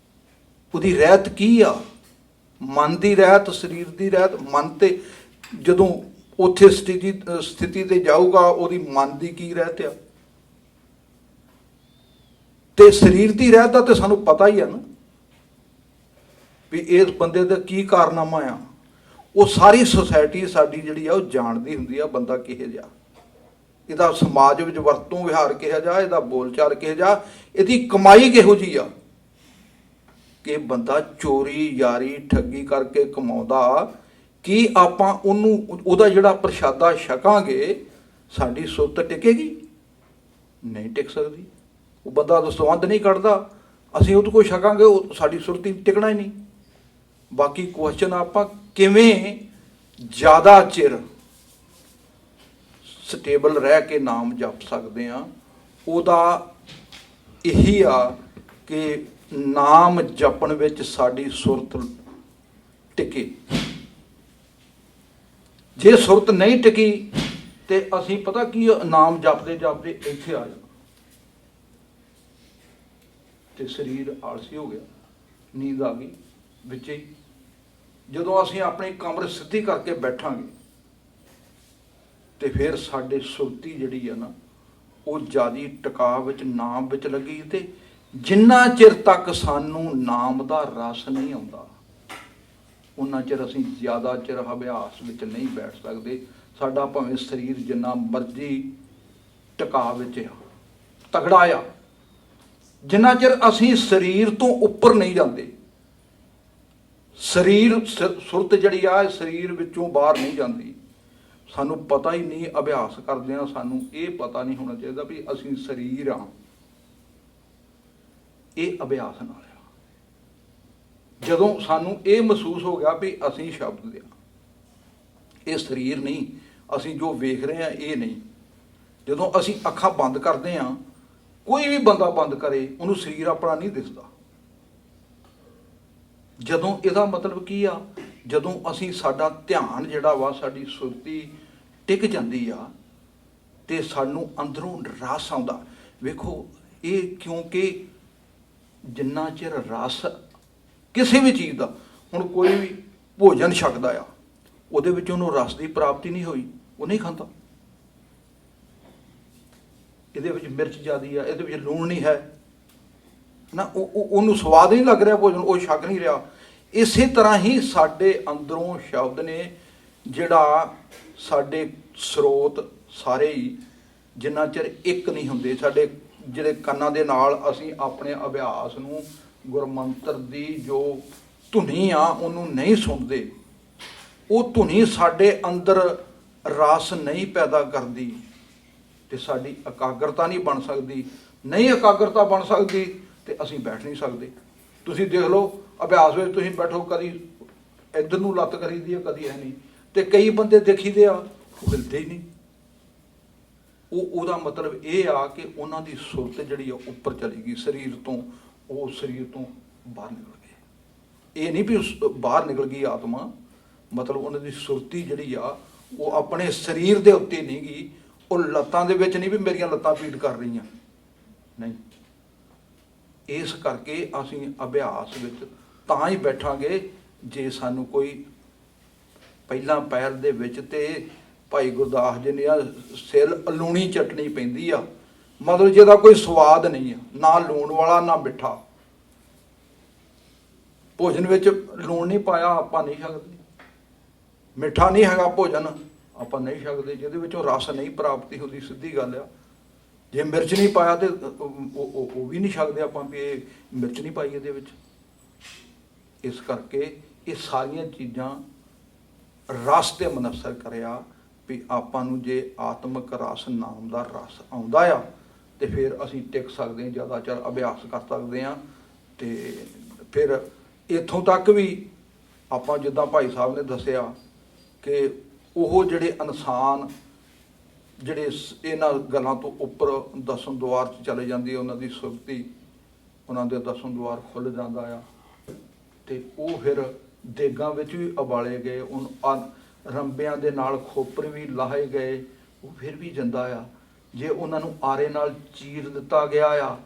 ਉਹਦੀ ਰਹਿਤ ਕੀ ਆ। ਮਨ ਦੀ ਰਹਿਤ, ਸਰੀਰ ਦੀ ਰਹਿਤ। ਮਨ ਤੇ ਜਦੋਂ ਉੱਥੇ ਸਥਿਤੀ ਤੇ ਜਾਊਗਾ, ਉਹਦੀ ਮਨ ਦੀ ਕੀ ਰਹਿਤ ਆ ਤੇ ਸਰੀਰ ਦੀ ਰਹਿਤ ਦਾ ਤੇ ਸਾਨੂੰ ਪਤਾ ਹੀ ਆ ਨਾ ਵੀ ਇਸ ਬੰਦੇ ਦਾ ਕੀ ਕਾਰਨਾਮਾ ਆ। ਉਹ ਸਾਰੀ ਸੁਸਾਇਟੀ ਸਾਡੀ ਜਿਹੜੀ ਆ ਉਹ ਜਾਣਦੀ ਹੁੰਦੀ ਆ ਬੰਦਾ ਕਿਹੋ ਜਿਹਾ, ਇਹਦਾ ਸਮਾਜ ਵਿੱਚ ਵਰਤੋਂ ਵਿਹਾਰ ਕਿਹੋ ਜਿਹਾ, ਇਹਦਾ ਬੋਲਚਾਲ ਕਿਹੋ ਜਿਹਾ, ਇਹਦੀ ਕਮਾਈ ਕਿਹੋ ਜਿਹੀ ਆ। ਕਿ ਬੰਦਾ ਚੋਰੀ ਯਾਰੀ ਠੱਗੀ ਕਰਕੇ ਕਮਾਉਂਦਾ, ਕੀ ਆਪਾਂ ਉਹਨੂੰ ਉਹਦਾ ਜਿਹੜਾ ਪ੍ਰਸ਼ਾਦਾ ਛਕਾਂਗੇ ਸਾਡੀ ਸੁਰਤ ਟਿਕੇਗੀ? ਨਹੀਂ ਟਿਕ ਸਕਦੀ। ਉਹ ਬੰਦਾ ਦਸਵੰਧ ਨਹੀਂ ਕੱਢਦਾ, ਅਸੀਂ ਉਹਦੇ ਕੋਲ ਛਕਾਂਗੇ, ਉਹ ਸਾਡੀ ਸੁਰਤੀ ਟਿਕਣਾ ਹੀ ਨਹੀਂ। ਬਾਕੀ ਕੁਐਸਚਨ ਆਪਾਂ ਕਿਵੇਂ ਜ਼ਿਆਦਾ ਚਿਰ ਸਟੇਬਲ ਰਹਿ ਕੇ ਨਾਮ ਜਪ ਸਕਦੇ ਆ, ਉਹਦਾ ਇਹੀ ਆ ਕਿ ਨਾਮ ਜਪਣ ਵਿੱਚ ਸਾਡੀ ਸੁਰਤ ਟਿਕੇ। ਜੇ ਸੁਰਤ ਨਹੀਂ ਟਿਕੀ ਤੇ ਅਸੀਂ ਪਤਾ ਕੀ ਨਾਮ ਜਪਦੇ ਜਪਦੇ ਇੱਥੇ ਆ ਜਾਣਾ ਤੇ ਸਰੀਰ ਆਲਸੀ ਹੋ ਗਿਆ, ਨੀਂਦ ਆ ਗਈ ਵਿੱਚ ਹੀ। ਜਦੋਂ ਅਸੀਂ ਆਪਣੀ ਕਮਰ ਸਿੱਧੀ ਕਰਕੇ ਬੈਠਾਂਗੇ ਤੇ ਫਿਰ ਸਾਡੇ ਸੁਰਤੀ ਜਿਹੜੀ ਆ ਨਾ ਉਹ ਜ਼ਿਆਦੀ ਟਿਕਾ ਵਿੱਚ ਨਾਮ ਵਿੱਚ ਲੱਗੀ। ਤੇ ਜਿੰਨਾ ਚਿਰ ਤੱਕ ਸਾਨੂੰ ਨਾਮ ਦਾ ਰਸ ਨਹੀਂ ਆਉਂਦਾ ਉਹਨਾਂ ਚਿਰ ਅਸੀਂ ਜ਼ਿਆਦਾ ਚਿਰ ਅਭਿਆਸ ਵਿੱਚ ਨਹੀਂ ਬੈਠ ਸਕਦੇ। ਸਾਡਾ ਭਾਵੇਂ ਸਰੀਰ ਜਿੰਨਾ ਮਰਜ਼ੀ ਟਿਕਾ ਵਿੱਚ ਆ, ਤਗੜਾ ਆ, ਜਿੰਨਾ ਚਿਰ ਅਸੀਂ ਸਰੀਰ ਤੋਂ ਉੱਪਰ ਨਹੀਂ ਜਾਂਦੇ, ਸਰੀਰ ਸੁਰਤ ਜਿਹੜੀ ਆ ਸਰੀਰ ਵਿੱਚੋਂ ਬਾਹਰ ਨਹੀਂ ਜਾਂਦੀ। ਸਾਨੂੰ ਪਤਾ ਹੀ ਨਹੀਂ, ਅਭਿਆਸ ਕਰਦੇ ਆ, ਸਾਨੂੰ ਇਹ ਪਤਾ ਨਹੀਂ ਹੋਣਾ ਚਾਹੀਦਾ ਵੀ ਅਸੀਂ ਸਰੀਰ ਆ। ਇਹ ਅਭਿਆਸ ਨਾਲ ਆ। ਜਦੋਂ ਸਾਨੂੰ ਇਹ ਮਹਿਸੂਸ ਹੋ ਗਿਆ ਵੀ ਅਸੀਂ ਸ਼ਬਦ ਆ, ਇਹ ਸਰੀਰ ਨਹੀਂ, ਅਸੀਂ ਜੋ ਵੇਖ ਰਹੇ ਆ ਇਹ ਨਹੀਂ। ਜਦੋਂ ਅਸੀਂ ਅੱਖਾਂ ਬੰਦ ਕਰਦੇ ਆ, ਕੋਈ ਵੀ ਬੰਦਾ ਬੰਦ ਕਰੇ ਉਹਨੂੰ ਸਰੀਰ ਆਪਣਾ ਨਹੀਂ ਦਿਸਦਾ। ਜਦੋਂ ਇਹਦਾ ਮਤਲਬ ਕੀ ਆ, ਜਦੋਂ ਅਸੀਂ ਸਾਡਾ ਧਿਆਨ ਜਿਹੜਾ ਵਾ ਸਾਡੀ ਸੁਰਤੀ ਟਿਕ ਜਾਂਦੀ ਆ ਤੇ ਸਾਨੂੰ ਅੰਦਰੋਂ ਰਸ ਆਉਂਦਾ। ਵੇਖੋ ਇਹ ਕਿਉਂਕਿ ਜਿੰਨਾ ਚਿਰ ਰਸ ਕਿਸੇ ਵੀ ਚੀਜ਼ ਦਾ, ਹੁਣ ਕੋਈ ਵੀ ਭੋਜਨ ਛਕਦਾ ਆ ਉਹਦੇ ਵਿੱਚ ਉਹਨੂੰ ਰਸ ਦੀ ਪ੍ਰਾਪਤੀ ਨਹੀਂ ਹੋਈ, ਉਹ ਨਹੀਂ ਖਾਂਦਾ। ਇਹਦੇ ਵਿੱਚ ਮਿਰਚ ਜ਼ਿਆਦੀ ਆ, ਇਹਦੇ ਵਿੱਚ ਲੂਣ ਨਹੀਂ ਹੈ ਨਾ, ਉਹਨੂੰ ਸਵਾਦ ਨਹੀਂ ਲੱਗ ਰਿਹਾ ਭੋਜਨ, ਉਹ ਛਕ ਨਹੀਂ ਰਿਹਾ। ਇਸੇ ਤਰ੍ਹਾਂ ਹੀ ਸਾਡੇ ਅੰਦਰੋਂ ਸ਼ਬਦ ਨੇ ਜਿਹੜਾ ਸਾਡੇ ਸਰੋਤ ਸਾਰੇ ਹੀ ਜਿੰਨਾ ਚਿਰ ਇੱਕ ਨਹੀਂ ਹੁੰਦੇ, ਸਾਡੇ ਜਿਹੜੇ ਕੰਨਾਂ ਦੇ ਨਾਲ ਅਸੀਂ ਆਪਣੇ ਅਭਿਆਸ ਨੂੰ ਗੁਰਮੰਤਰ ਦੀ ਜੋ ਧੁਨੀ ਆ ਉਹਨੂੰ ਨਹੀਂ ਸੁਣਦੇ, ਉਹ ਧੁਨੀ ਸਾਡੇ ਅੰਦਰ ਰਸ ਨਹੀਂ ਪੈਦਾ ਕਰਦੀ ਤੇ ਸਾਡੀ ਇਕਾਗਰਤਾ ਨਹੀਂ ਬਣ ਸਕਦੀ। ਨਹੀਂ ਇਕਾਗਰਤਾ ਬਣ ਸਕਦੀ ਤੇ ਅਸੀਂ ਬੈਠ ਨਹੀਂ ਸਕਦੇ। ਤੁਸੀਂ ਦੇਖ ਲਓ ਅਭਿਆਸ ਵਿੱਚ ਤੁਸੀਂ ਬੈਠੋ, ਕਦੀ ਇੱਧਰ ਨੂੰ ਲੱਤ ਕਰੀਦੀ ਆ, ਕਦੀ ਐ ਨਹੀਂ, ਤੇ ਕਈ ਬੰਦੇ ਦੇਖੀਦੇ ਆ ਉਹ ਹਿਲਦੇ ਹੀ ਨਹੀਂ। ਉਹਦਾ ਮਤਲਬ ਇਹ ਆ ਕਿ ਉਹਨਾਂ ਦੀ ਸੁਰਤ ਜਿਹੜੀ ਆ ਉੱਪਰ ਚਲੀ ਗਈ ਸਰੀਰ ਤੋਂ, ਉਹ ਸਰੀਰ ਤੋਂ ਬਾਹਰ ਨਿਕਲ ਗਏ। ਇਹ ਨਹੀਂ ਵੀ ਬਾਹਰ ਨਿਕਲ ਗਈ ਆਤਮਾ, ਮਤਲਬ ਉਹਨਾਂ ਦੀ ਸੁਰਤੀ ਜਿਹੜੀ ਆ ਉਹ ਆਪਣੇ ਸਰੀਰ ਦੇ ਉੱਤੇ ਨਹੀਂ ਗਈ, ਉਹ ਲੱਤਾਂ ਦੇ ਵਿੱਚ ਨਹੀਂ ਵੀ ਮੇਰੀਆਂ ਲੱਤਾਂ ਪੀੜ ਕਰ ਰਹੀਆਂ, ਨਹੀਂ। ਇਸ ਕਰਕੇ ਅਸੀਂ ਅਭਿਆਸ ਵਿੱਚ ਤਾਂ ਹੀ ਬੈਠਾਂਗੇ ਜੇ ਸਾਨੂੰ ਕੋਈ ਪਹਿਲਾਂ ਪੈਰ ਦੇ ਵਿੱਚ ਤੇ ਭਾਈ ਗੁਰਦਾਸ ਜੀ ਨੇ ਆ ਸਿਰ ਲੂਣੀ ਚਟਣੀ ਪੈਂਦੀ ਆ, ਮਤਲਬ ਜਿਹਦਾ ਕੋਈ ਸਵਾਦ ਨਹੀਂ ਆ, ਨਾ ਲੂਣ ਵਾਲਾ ਨਾ ਮਿੱਠਾ। ਭੋਜਨ ਵਿੱਚ ਲੂਣ ਨਹੀਂ ਪਾਇਆ ਆਪਾਂ ਨਹੀਂ ਸਕਦੇ, ਮਿੱਠਾ ਨਹੀਂ ਹੈਗਾ ਭੋਜਨ ਆਪਾਂ ਨਹੀਂ ਸਕਦੇ, ਜਿਹਦੇ ਵਿੱਚੋਂ ਰਸ ਨਹੀਂ ਪ੍ਰਾਪਤੀ ਹੁੰਦੀ, ਸਿੱਧੀ ਗੱਲ ਆ। ਜੇ ਮਿਰਚ ਨਹੀਂ ਪਾਇਆ ਤੇ ਉਹ ਵੀ ਨਹੀਂ ਸਕਦੇ ਆਪਾਂ ਵੀ ਇਹ ਮਿਰਚ ਨਹੀਂ ਪਾਈ ਇਹਦੇ ਵਿੱਚ। ਇਸ ਕਰਕੇ ਇਹ ਸਾਰੀਆਂ ਚੀਜ਼ਾਂ ਰਸ ਤੇ ਮਨਸਰ ਕਰਿਆ ਵੀ ਆਪਾਂ ਨੂੰ ਜੇ ਆਤਮਿਕ ਰਸ ਨਾਮ ਦਾ ਰਸ ਆਉਂਦਾ ਆ ਤੇ ਫਿਰ ਅਸੀਂ ਟਿਕ ਸਕਦੇ ਹਾਂ, ਜ਼ਿਆਦਾ ਚਿਰ ਅਭਿਆਸ ਕਰ ਸਕਦੇ ਹਾਂ। ਤੇ ਫਿਰ ਇੱਥੋਂ ਤੱਕ ਵੀ ਆਪਾਂ ਜਿੱਦਾਂ ਭਾਈ ਸਾਹਿਬ ਨੇ ਦੱਸਿਆ ਕਿ ਉਹ ਜਿਹੜੇ ਇਨਸਾਨ ਜਿਹੜੇ ਇਹਨਾਂ ਗੱਲਾਂ ਤੋਂ ਉੱਪਰ ਦਸਮ ਦੁਆਰ 'ਚ ਚਲੇ ਜਾਂਦੀ, ਉਹਨਾਂ ਦੀ ਸੁਰਤੀ, ਉਹਨਾਂ ਦੇ ਦਸਮ ਦੁਆਰ ਖੁੱਲ੍ਹ ਜਾਂਦਾ ਆ ਤੇ ਉਹ ਫਿਰ ਦੇਗਾਂ ਵਿੱਚ ਵੀ ਉਬਾਲੇ ਗਏ, ਰੰਬਿਆਂ ਦੇ ਨਾਲ ਖੋਪਰ ਵੀ ਲਾਹੇ ਗਏ, ਉਹ ਫਿਰ ਵੀ ਜਿੰਦਾ ਆ। ਜੇ ਉਹਨਾਂ ਨੂੰ ਆਰੇ ਨਾਲ ਚੀਰ ਦਿੱਤਾ ਗਿਆ ਆ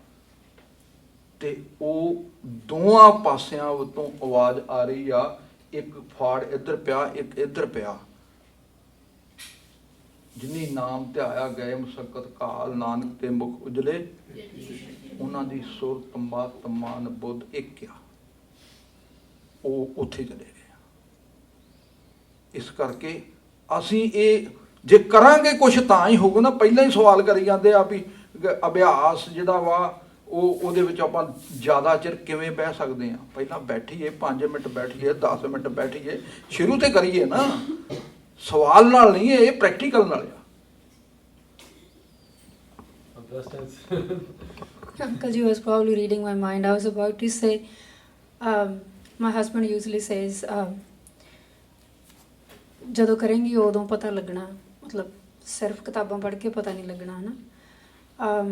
ਤੇ ਉਹ ਦੋਵਾਂ ਪਾਸਿਆਂ ਉੱਤੋਂ ਆਵਾਜ਼ ਆ ਰਹੀ ਆ, ਇੱਕ ਫਾੜ ਇੱਧਰ ਪਿਆ, ਇੱਕ ਇੱਧਰ ਪਿਆ। ਜਿਨੀ ਨਾਮ ਧਿਆਇਆ ਗਏ ਮੁਸਕਤ ਕਾਲ, ਨਾਨਕ ਤੇ ਮੁਖ ਉਜਲੇ, ਉਹਨਾਂ ਦੀ ਸੁਰਤ ਮਤ ਮਨ ਬੁੱਧ ਇੱਕ ਆ, ਉਹ ਉੱਥੇ ਚਲੇ ਗਏ। ਇਸ ਕਰਕੇ ਅਸੀਂ ਇਹ ਜੇ ਕਰਾਂਗੇ ਕੁਛ ਤਾਂ ਹੀ ਹੋਊਗਾ ਨਾ। ਪਹਿਲਾਂ ਹੀ ਸਵਾਲ ਕਰੀ ਜਾਂਦੇ ਆ ਵੀ ਅਭਿਆਸ ਜਿਹੜਾ ਵਾ ਉਹਦੇ ਵਿੱਚ ਆਪਾਂ ਜ਼ਿਆਦਾ ਚਿਰ ਕਿਵੇਂ ਬਹਿ ਸਕਦੇ ਹਾਂ। ਪਹਿਲਾਂ ਬੈਠੀਏ, 5 ਮਿੰਟ ਬੈਠੀਏ, 10 ਮਿੰਟ ਬੈਠੀਏ, ਸ਼ੁਰੂ ਤੇ ਕਰੀਏ ਨਾ, ਸਵਾਲ ਨਾਲ ਨਹੀਂ, ਇਹ ਪ੍ਰੈਕਟੀਕਲ ਨਾਲ ਆ। Uncle Ji was probably reading my mind. I was about to say, my husband usually says, ਜਦੋਂ ਕਰੇਂਗੀ ਉਦੋਂ ਪਤਾ ਲੱਗਣਾ, ਮਤਲਬ ਸਿਰਫ ਕਿਤਾਬਾਂ ਪੜ੍ਹ ਕੇ ਪਤਾ ਨਹੀਂ ਲੱਗਣਾ ਹੈ ਨਾ।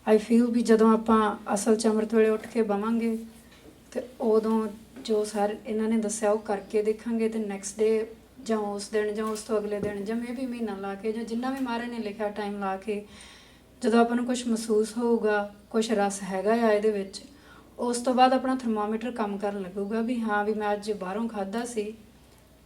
ਆਈ ਫੀਲ ਵੀ ਜਦੋਂ ਆਪਾਂ ਅਸਲ 'ਚ ਅੰਮ੍ਰਿਤ ਵੇਲੇ ਉੱਠ ਕੇ ਬਵਾਂਗੇ ਅਤੇ ਉਦੋਂ ਜੋ ਸਰ ਇਹਨਾਂ ਨੇ ਦੱਸਿਆ ਉਹ ਕਰਕੇ ਦੇਖਾਂਗੇ, ਅਤੇ ਨੈਕਸਟ ਡੇ ਜਾਂ ਉਸ ਦਿਨ ਜਾਂ ਉਸ ਤੋਂ ਅਗਲੇ ਦਿਨ ਜਾਂ ਮੇ ਵੀ ਮਹੀਨਾ ਲਾ ਕੇ ਜਾਂ ਜਿੰਨਾ ਵੀ ਮਹਾਰਾਜ ਨੇ ਲਿਖਿਆ ਟਾਈਮ ਲਾ ਕੇ ਜਦੋਂ ਆਪਾਂ ਨੂੰ ਕੁਛ ਮਹਿਸੂਸ ਹੋਊਗਾ, ਕੁਛ ਰਸ ਹੈਗਾ ਆ ਇਹਦੇ ਵਿੱਚ, ਉਸ ਤੋਂ ਬਾਅਦ ਆਪਣਾ ਥਰਮਾਮੀਟਰ ਕੰਮ ਕਰਨ ਲੱਗੂਗਾ ਵੀ ਹਾਂ ਵੀ ਮੈਂ ਅੱਜ ਬਾਹਰੋਂ ਖਾਧਾ ਸੀ,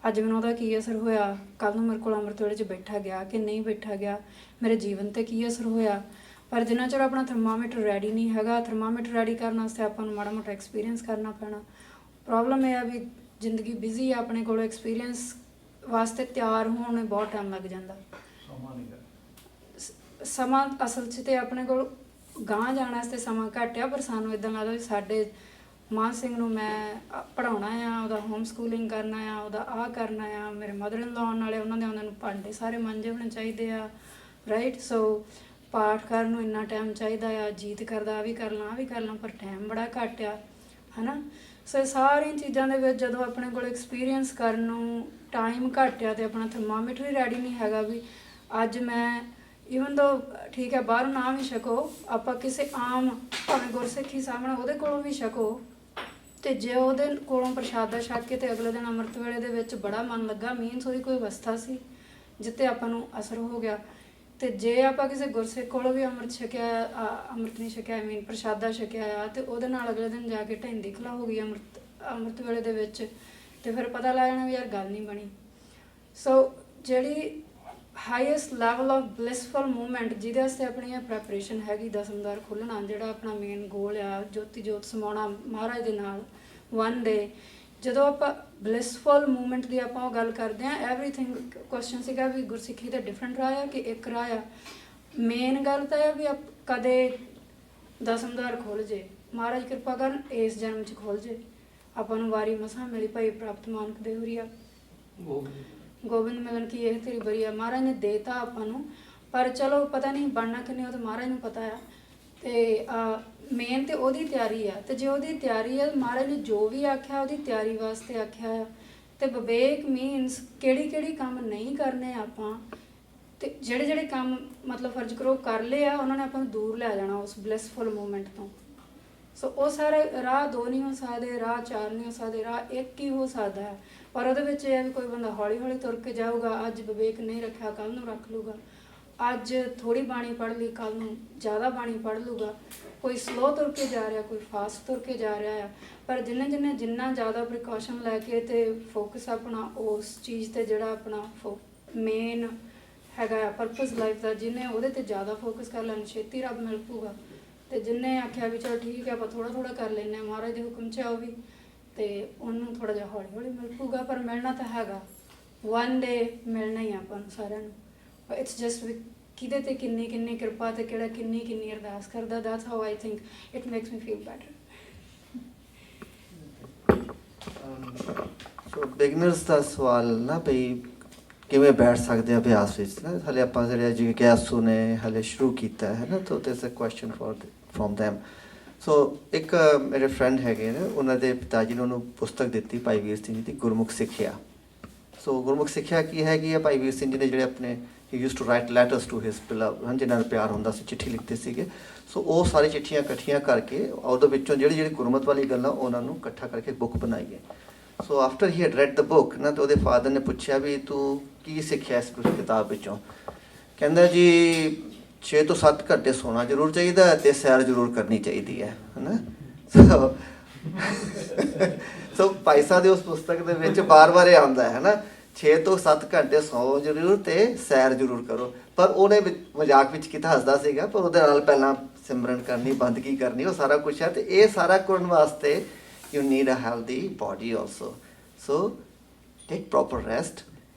ਅੱਜ ਮੈਨੂੰ ਉਹਦਾ ਕੀ ਅਸਰ ਹੋਇਆ, ਕੱਲ੍ਹ ਨੂੰ ਮੇਰੇ ਕੋਲ ਅੰਮ੍ਰਿਤ ਵੇਲੇ 'ਚ ਬੈਠਾ ਗਿਆ ਕਿ ਨਹੀਂ ਬੈਠਾ ਗਿਆ, ਮੇਰੇ ਜੀਵਨ 'ਤੇ ਕੀ ਅਸਰ ਹੋਇਆ। ਪਰ ਜਿੰਨਾ ਚਿਰ ਆਪਣਾ ਥਰਮਾਮੀਟਰ ਰੈਡੀ ਨਹੀਂ ਹੈਗਾ, ਥਰਮਾਮੀਟਰ ਰੈਡੀ ਕਰਨ ਵਾਸਤੇ ਆਪਾਂ ਨੂੰ ਮਾੜਾ ਮੋਟਾ ਐਕਸਪੀਰੀਅੰਸ ਕਰਨਾ ਪੈਣਾ। ਪ੍ਰੋਬਲਮ ਇਹ ਆ ਵੀ ਜ਼ਿੰਦਗੀ ਬਿਜ਼ੀ ਆ, ਆਪਣੇ ਕੋਲ ਐਕਸਪੀਰੀਅੰਸ ਵਾਸਤੇ ਤਿਆਰ ਹੋਣ ਨੂੰ ਬਹੁਤ ਟਾਈਮ ਲੱਗ ਜਾਂਦਾ। ਸਮਾਂ ਅਸਲ 'ਚ ਤੇ ਆਪਣੇ ਕੋਲ ਗਾਂਹ ਜਾਣ ਵਾਸਤੇ ਸਮਾਂ ਘੱਟ ਆ, ਪਰ ਸਾਨੂੰ ਇੱਦਾਂ ਲੱਗਦਾ ਵੀ ਸਾਡੇ ਮਾਨ ਸਿੰਘ ਨੂੰ ਮੈਂ ਪੜ੍ਹਾਉਣਾ ਆ, ਉਹਦਾ ਹੋਮ ਸਕੂਲਿੰਗ ਕਰਨਾ ਆ, ਉਹਦਾ ਆਹ ਕਰਨਾ ਆ, ਮੇਰੇ ਮਦਰ ਇਨ ਲਾਅ ਆਉਣ ਵਾਲੇ, ਉਹਨਾਂ ਦੇ ਉਹਨਾਂ ਨੂੰ ਭਾਂਡੇ ਸਾਰੇ ਮਾਂਜੇ ਹੋਣੇ ਚਾਹੀਦੇ ਆ, ਰਾਈਟ। ਸੋ ਪਾਠ ਕਰਨ ਨੂੰ ਇੰਨਾ ਟਾਈਮ ਚਾਹੀਦਾ ਆ, ਜੀਤ ਕਰਦਾ ਆ ਵੀ ਕਰ ਲਾਂ, ਆਹ ਵੀ ਕਰ ਲਾਂ, ਪਰ ਟਾਈਮ ਬੜਾ ਘੱਟ ਆ, ਹੈ ਨਾ। ਸੋ ਇਹ ਸਾਰੀਆਂ ਚੀਜ਼ਾਂ ਦੇ ਵਿੱਚ ਜਦੋਂ ਆਪਣੇ ਕੋਲ ਐਕਸਪੀਰੀਅੰਸ ਕਰਨ ਨੂੰ ਟਾਈਮ ਘੱਟ ਆ ਅਤੇ ਆਪਣਾ ਥਰਮਾਮੀਟਰ ਹੀ ਰੈਡੀ ਨਹੀਂ ਹੈਗਾ ਵੀ ਅੱਜ ਮੈਂ ਈਵਨ ਦੋ ਠੀਕ ਹੈ ਬਾਹਰੋਂ ਨਾ ਵੀ ਛਕੋ, ਆਪਾਂ ਕਿਸੇ ਆਮ ਭਾਵੇਂ ਗੁਰਸਿੱਖੀ ਸਾਹਮਣੇ ਉਹਦੇ ਕੋਲੋਂ ਵੀ ਛਕੋ, ਅਤੇ ਜੇ ਉਹਦੇ ਕੋਲੋਂ ਪ੍ਰਸ਼ਾਦਾ ਛਕ ਕੇ ਅਤੇ ਅਗਲੇ ਦਿਨ ਅੰਮ੍ਰਿਤ ਵੇਲੇ ਦੇ ਵਿੱਚ ਬੜਾ ਮਨ ਲੱਗਾ, ਮੀਨਸ ਉਹਦੀ ਕੋਈ ਅਵਸਥਾ ਸੀ ਜਿੱਤੇ ਆਪਾਂ ਨੂੰ ਅਸਰ ਹੋ ਗਿਆ। ਅਤੇ ਜੇ ਆਪਾਂ ਕਿਸੇ ਗੁਰਸਿੱਖ ਕੋਲੋਂ ਵੀ ਅੰਮ੍ਰਿਤ ਛਕਿਆ, ਅੰਮ੍ਰਿਤ ਨਹੀਂ ਛਕਿਆ, ਆਈ ਮੀਨ ਪ੍ਰਸ਼ਾਦਾ ਛਕਿਆ ਆ, ਅਤੇ ਉਹਦੇ ਨਾਲ ਅਗਲੇ ਦਿਨ ਜਾ ਕੇ ਢਹਿੰਦੀ ਖਲਾ ਹੋ ਗਈ ਅੰਮ੍ਰਿਤ ਵੇਲੇ ਦੇ ਵਿੱਚ, ਅਤੇ ਫਿਰ ਪਤਾ ਲੱਗ ਜਾਣਾ ਵੀ ਯਾਰ ਗੱਲ ਨਹੀਂ ਬਣੀ। ਸੋ ਜਿਹੜੀ highest level of blissful movement ਜਿਹਦੇ ਵਾਸਤੇ ਆਪਣੀ ਇਹ ਪ੍ਰੈਪਰੇਸ਼ਨ ਹੈਗੀ, ਦਸਮਦਾਰ ਖੁੱਲ੍ਹਣਾ ਜਿਹੜਾ ਆਪਣਾ ਮੇਨ ਗੋਲ ਆ, ਜੋਤੀ ਜੋਤ ਸਮਾਉਣਾ ਮਹਾਰਾਜ ਦੇ ਨਾਲ ਵਨ ਡੇ, ਜਦੋਂ ਆਪਾਂ ਬਲਿਸਫੁਲ ਮੂਵਮੈਂਟ ਦੀ ਆਪਾਂ ਉਹ ਗੱਲ ਕਰਦੇ ਹਾਂ, ਐਵਰੀਥਿੰਗ ਕੁਐਸਚਨ ਸੀਗਾ ਵੀ ਗੁਰਸਿੱਖੀ ਦਾ ਡਿਫਰੈਂਟ ਰਾਹ ਆ ਕਿ ਇੱਕ ਰਾਹ ਆ। ਮੇਨ ਗੱਲ ਤਾਂ ਇਹ ਵੀ ਕਦੇ ਦਸਮਦਾਰ ਖੁੱਲ੍ਹ ਜੇ, ਮਹਾਰਾਜ ਕਿਰਪਾ ਕਰਨ ਇਸ ਜਨਮ 'ਚ ਖੁੱਲ੍ਹ ਜੇ। ਆਪਾਂ ਨੂੰ ਵਾਰੀ ਮਸਾਂ ਮਿਲੀ ਭਾਈ ਪ੍ਰਾਪਤ ਮਾਨਕ ਦੇ ਹੁਰੀਆ ਗੋਬਿੰਦ ਮਿਲਣ ਕੀ ਇਹ ਤੇਰੀ ਬਰੀ ਆ, ਮਹਾਰਾਜ ਨੇ ਦੇਤਾ ਆਪਾਂ ਨੂੰ, ਪਰ ਚਲੋ ਪਤਾ ਨਹੀਂ ਬਣਨਾ ਕਿ ਨਹੀਂ ਉਹ ਤਾਂ ਮਹਾਰਾਜ ਨੂੰ ਪਤਾ ਆ। ਅਤੇ ਮੇਨ ਤਾਂ ਉਹਦੀ ਤਿਆਰੀ ਆ, ਅਤੇ ਜੇ ਉਹਦੀ ਤਿਆਰੀ ਆ, ਮਹਾਰਾਜ ਨੇ ਜੋ ਵੀ ਆਖਿਆ ਉਹਦੀ ਤਿਆਰੀ ਵਾਸਤੇ ਆਖਿਆ ਆ। ਅਤੇ ਵਿਵੇਕ ਮੀਨਸ ਕਿਹੜੀ ਕੰਮ ਨਹੀਂ ਕਰਨੇ ਆਪਾਂ, ਅਤੇ ਜਿਹੜੇ ਕੰਮ ਮਤਲਬ ਫਰਜ਼ ਕਰੋ ਕਰ ਲਏ ਆ, ਉਹਨਾਂ ਨੇ ਆਪਾਂ ਨੂੰ ਦੂਰ ਲੈ ਜਾਣਾ ਉਸ ਬਲਿਸਫੁਲ ਮੂਮੈਂਟ ਤੋਂ। ਸੋ ਉਹ ਸਾਰੇ ਰਾਹ ਦੋ ਨਹੀਂ ਹੋ ਸਕਦੇ, ਰਾਹ ਚਾਰ ਨਹੀਂ ਹੋ ਸਕਦੇ, ਰਾਹ ਇੱਕ ਹੀ ਹੋ ਸਕਦਾ ਹੈ। ਪਰ ਉਹਦੇ ਵਿੱਚ ਇਹ ਵੀ ਕੋਈ ਬੰਦਾ ਹੌਲੀ ਹੌਲੀ ਤੁਰ ਕੇ ਜਾਊਗਾ, ਅੱਜ ਵਿਵੇਕ ਨਹੀਂ ਰੱਖਿਆ ਕੱਲ੍ਹ ਨੂੰ ਰੱਖ ਲੂਗਾ, ਅੱਜ ਥੋੜ੍ਹੀ ਬਾਣੀ ਪੜ੍ਹ ਲਈ ਕੱਲ੍ਹ ਨੂੰ ਜ਼ਿਆਦਾ ਬਾਣੀ ਪੜ੍ਹ ਲੂਗਾ, ਕੋਈ ਸਲੋ ਤੁਰ ਕੇ ਜਾ ਰਿਹਾ, ਕੋਈ ਫਾਸਟ ਤੁਰ ਕੇ ਜਾ ਰਿਹਾ ਆ। ਪਰ ਜਿੰਨਾ ਜ਼ਿਆਦਾ ਪ੍ਰੀਕਾਸ਼ਨ ਲੈ ਕੇ ਅਤੇ ਫੋਕਸ ਆਪਣਾ ਉਸ ਚੀਜ਼ 'ਤੇ ਜਿਹੜਾ ਆਪਣਾ ਮੇਨ ਹੈਗਾ ਪਰਪਸ ਲਾਈਫ ਦਾ, ਜਿਹਨੇ ਉਹਦੇ 'ਤੇ ਜ਼ਿਆਦਾ ਫੋਕਸ ਕਰ ਲੈਣ, ਛੇਤੀ ਰੱਬ ਮਿਲ ਪੂਗਾ। ਅਤੇ ਜਿਹਨੇ ਆਖਿਆ ਵੀ ਚਲੋ ਠੀਕ ਹੈ ਆਪਾਂ ਥੋੜ੍ਹਾ ਕਰ ਲੈਂਦੇ ਹਾਂ, ਮਹਾਰਾਜ ਦੇ ਹੁਕਮ 'ਚ ਆਓ ਵੀ, ਅਤੇ ਉਹਨੂੰ ਥੋੜ੍ਹਾ ਜਿਹਾ ਹੌਲੀ ਹੌਲੀ ਮਿਲ ਪੂਗਾ। ਪਰ ਮਿਲਣਾ ਤਾਂ ਹੈਗਾ, ਵਨ ਡੇ ਮਿਲਣਾ ਹੀ ਆਪਾਂ ਨੂੰ ਸਾਰਿਆਂ ਨੂੰ। ਇਟਸ ਜਸਟ ਵੀ ਕਿਹਦੇ 'ਤੇ ਕਿੰਨੀ ਕਿਰਪਾ ਅਤੇ ਕਿਹੜਾ ਕਿੰਨੀ ਅਰਦਾਸ ਕਰਦਾ। That's how I think it makes me feel better. So beginners ਦਾ ਸਵਾਲ ਨਾ ਬਈ ਕਿਵੇਂ ਬੈਠ ਸਕਦੇ ਆ ਅਭਿਆਸ ਵਿੱਚ ਨਾ, ਹਾਲੇ ਆਪਾਂ ਜਿਹੜੇ ਜਿਗਿਆਸੂ ਨੇ ਹਾਲੇ ਸ਼ੁਰੂ ਕੀਤਾ ਹੈ ਨਾ, ਤਾਂ ਦਿਸ ਅ ਕੁਐਸਚਨ ਫਰੋਮ ਦੈਮ। ਸੋ ਇੱਕ ਮੇਰੇ ਫਰੈਂਡ ਹੈਗੇ ਨੇ, ਉਹਨਾਂ ਦੇ ਪਿਤਾ ਜੀ ਨੇ ਉਹਨੂੰ ਪੁਸਤਕ ਦਿੱਤੀ ਭਾਈ ਵੀਰ ਸਿੰਘ ਜੀ ਦੀ ਗੁਰਮੁਖ ਸਿੱਖਿਆ। ਸੋ ਗੁਰਮੁਖ ਸਿੱਖਿਆ ਕੀ ਹੈਗੀ ਆ, ਭਾਈ ਵੀਰ ਸਿੰਘ ਜੀ ਨੇ ਜਿਹੜੇ ਆਪਣੇ ਹੀ use to write letters to his beloved, ਜਿਹਨਾਂ ਨਾਲ ਪਿਆਰ ਹੁੰਦਾ ਸੀ, ਚਿੱਠੀ ਲਿਖਦੇ ਸੀਗੇ। ਸੋ ਉਹ ਸਾਰੀ ਚਿੱਠੀਆਂ ਇਕੱਠੀਆਂ ਕਰਕੇ ਉਹਦੇ ਵਿੱਚੋਂ ਜਿਹੜੀ ਗੁਰਮਤ ਵਾਲੀ ਗੱਲਾਂ ਉਹਨਾਂ ਨੂੰ ਇਕੱਠਾ ਕਰਕੇ ਬੁੱਕ ਬਣਾਈ ਹੈ। So after he had red the book ਨਾ, ਤਾਂ ਉਹਦੇ ਫਾਦਰ ਨੇ ਪੁੱਛਿਆ ਵੀ ਤੂੰ ਕੀ ਸਿੱਖਿਆ ਇਸ ਕਿਤਾਬ ਵਿੱਚੋਂ। ਕਹਿੰਦਾ ਜੀ 6 ਤੋਂ 7 ਘੰਟੇ ਸੋਣਾ ਜ਼ਰੂਰ ਚਾਹੀਦਾ ਅਤੇ ਸੈਰ ਜ਼ਰੂਰ ਕਰਨੀ ਚਾਹੀਦੀ ਹੈ ਨਾ। ਸੋ ਭਾਈ ਸਾਹਿਬ ਦੀ ਉਸ ਪੁਸਤਕ ਦੇ ਵਿੱਚ ਵਾਰ ਇਹ ਆਉਂਦਾ ਹੈ ਨਾ, 6 ਤੋਂ 7 ਘੰਟੇ ਸੌਂ ਜ਼ਰੂਰ ਅਤੇ ਸੈਰ ਜ਼ਰੂਰ ਕਰੋ। ਪਰ ਉਹਨੇ ਮਜ਼ਾਕ ਵਿੱਚ ਕੀਤਾ, ਹੱਸਦਾ ਸੀਗਾ, ਪਰ ਉਹਦੇ ਨਾਲ ਪਹਿਲਾਂ ਸਿਮਰਨ ਕਰਨੀ, ਬੰਦਗੀ ਕਰਨੀ, ਉਹ ਸਾਰਾ ਕੁਛ ਹੈ। ਅਤੇ ਇਹ ਸਾਰਾ ਕਰਨ ਵਾਸਤੇ you need a healthy body also. So take proper rest